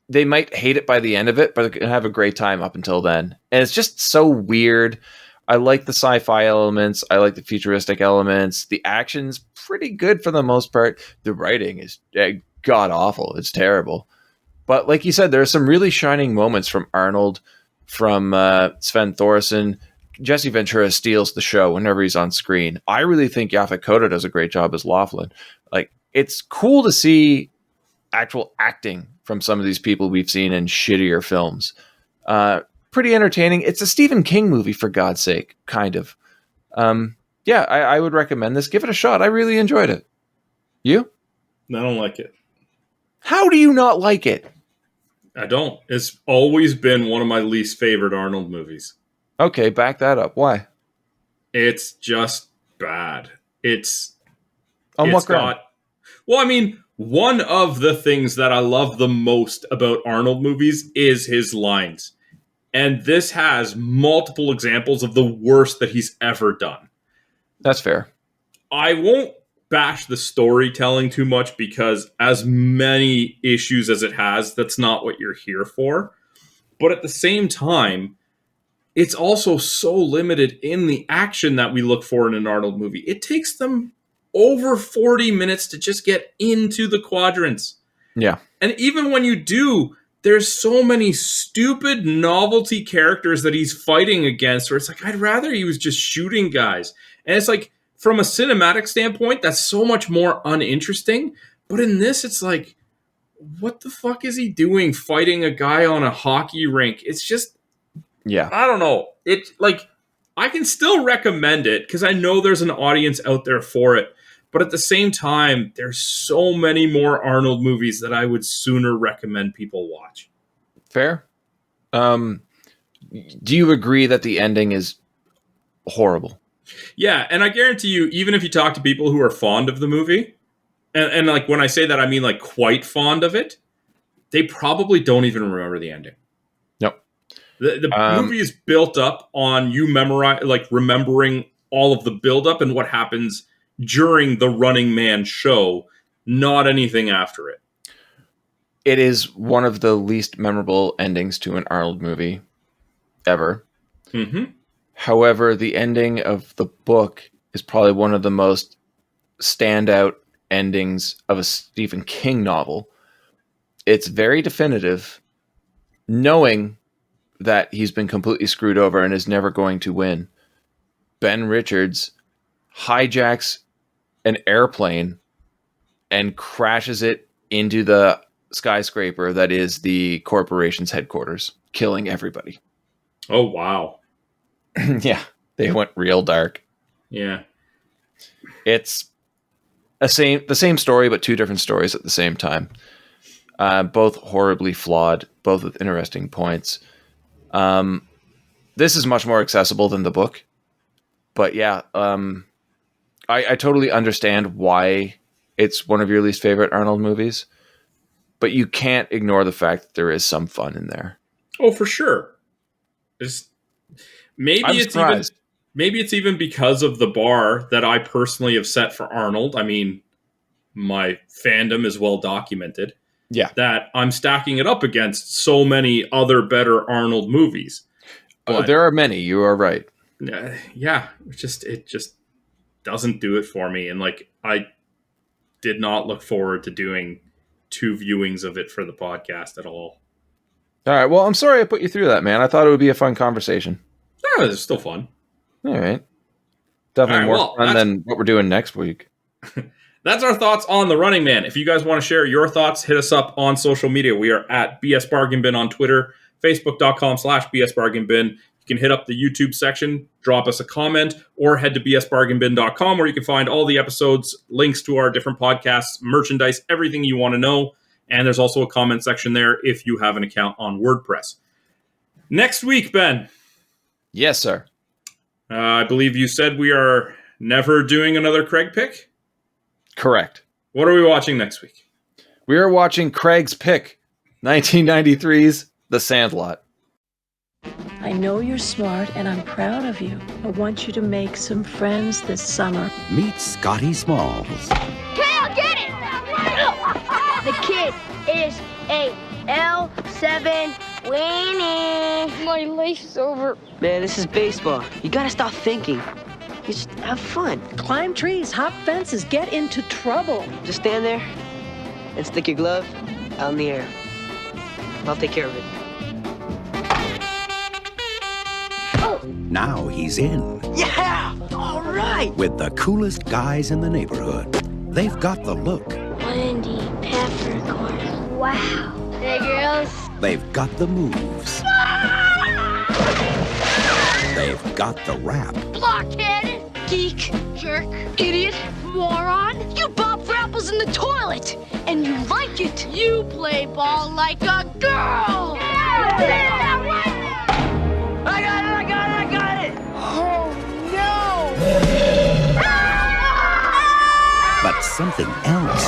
They might hate it by the end of it, but they can have a great time up until then. And it's just so weird. I like the sci-fi elements. I like the futuristic elements. The action's pretty good for the most part. The writing is god awful. It's terrible. But like you said, there are some really shining moments from Arnold, from Sven Thorsen. Jesse Ventura steals the show whenever he's on screen. I really think Yaphet Kotto does a great job as Laughlin. Like, it's cool to see actual acting from some of these people we've seen in shittier films. Pretty entertaining. It's a Stephen King movie, for God's sake, kind of. Yeah, I would recommend this. Give it a shot. I really enjoyed it. You? I don't like it. How do you not like it? I don't. It's always been one of my least favorite Arnold movies. Okay, back that up. Why? It's just bad. It's on what ground? Well, I mean, one of the things that I love the most about Arnold movies is his lines. And this has multiple examples of the worst that he's ever done. That's fair. I won't bash the storytelling too much because as many issues as it has, that's not what you're here for. But at the same time, it's also so limited in the action that we look for in an Arnold movie. It takes them over 40 minutes to just get into the quadrants. Yeah. And even when you do, there's so many stupid novelty characters that he's fighting against where it's like, I'd rather he was just shooting guys. And it's like, from a cinematic standpoint, that's so much more uninteresting. But in this, it's like, what the fuck is he doing fighting a guy on a hockey rink? It's just, yeah, I don't know. It like, I can still recommend it because I know there's an audience out there for it. But at the same time, there's so many more Arnold movies that I would sooner recommend people watch. Fair. Do you agree that the ending is horrible? Yeah, and I guarantee you, even if you talk to people who are fond of the movie, and like when I say that, I mean like quite fond of it, they probably don't even remember the ending. Nope. The movie is built up on you remembering all of the buildup and what happens during the Running Man show not anything after it. It is one of the least memorable endings to an Arnold movie ever. Mm-hmm. However, the ending of the book is probably one of the most standout endings of a Stephen King novel. It's very definitive, knowing that he's been completely screwed over and is never going to win. Ben Richards hijacks an airplane and crashes it into the skyscraper that is the corporation's headquarters, killing everybody. Oh, wow. Yeah, they went real dark. Yeah. It's the same story, but two different stories at the same time. Both horribly flawed, both with interesting points. This is much more accessible than the book. But yeah, I totally understand why it's one of your least favorite Arnold movies. But you can't ignore the fact that there is some fun in there. Oh, for sure. Maybe it's even because of the bar that I personally have set for Arnold. I mean, my fandom is well documented. Yeah. That I'm stacking it up against so many other better Arnold movies. But, there are many, you are right. Yeah, it just doesn't do it for me. And like, I did not look forward to doing 2 viewings of it for the podcast at all. All right. Well, I'm sorry I put you through that, man. I thought it would be a fun conversation. Oh, it's still fun. All right. Definitely more fun than what we're doing next week. That's our thoughts on The Running Man. If you guys want to share your thoughts, hit us up on social media. We are at BS Bargain Bin on Twitter, facebook.com/BS Bargain Bin. You can hit up the YouTube section, drop us a comment, or head to bsbargainbin.com where you can find all the episodes, links to our different podcasts, merchandise, everything you want to know. And there's also a comment section there if you have an account on WordPress. Next week, Ben. Yes, sir. I believe you said we are never doing another Craig pick? Correct. What are we watching next week? We are watching Craig's pick, 1993's The Sandlot. I know you're smart, and I'm proud of you. I want you to make some friends this summer. Meet Scotty Smalls. Kale, get it! The kid is a L7 weenie. My life's over. Man, this is baseball. You gotta stop thinking. You just have fun. Climb trees, hop fences, get into trouble. Just stand there and stick your glove out in the air. I'll take care of it. Now he's in. Yeah! All right! With the coolest guys in the neighborhood. They've got the look. Wendy Peppercorn. Wow. Hey, girls. They've got the moves. They've got the rap. Blockhead, geek, jerk, idiot, moron. You bob for apples in the toilet, and you like it. You play ball like a girl. Yeah. I got it! Oh, no! But something else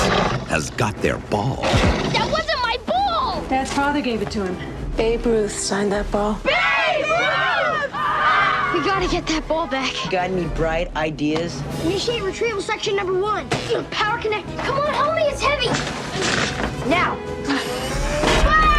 has got their ball. That wasn't my ball! Dad's father gave it to him. Babe Ruth signed that ball. Babe Ruth! We gotta get that ball back. Got any bright ideas? Initiate retrieval section number 1. Power connect. Come on, homie, it's heavy. Now. Fire!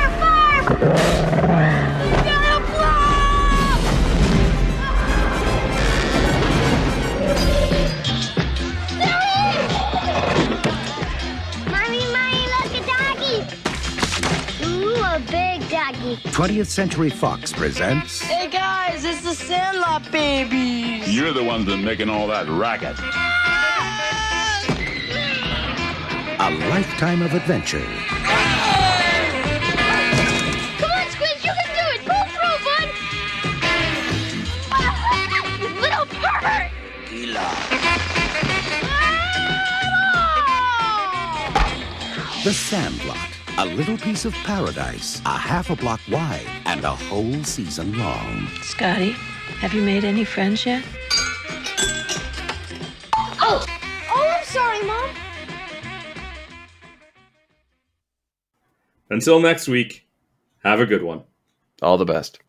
Big doggy. 20th Century Fox presents... Hey guys, it's the Sandlot babies. You're the ones that making all that racket. A lifetime of adventure. Come on, Squid, you can do it. Pull through, bud. You little pervert. The Sandlot. A little piece of paradise, a half a block wide, and a whole season long. Scotty, have you made any friends yet? Oh, I'm sorry, Mom. Until next week, have a good one. All the best.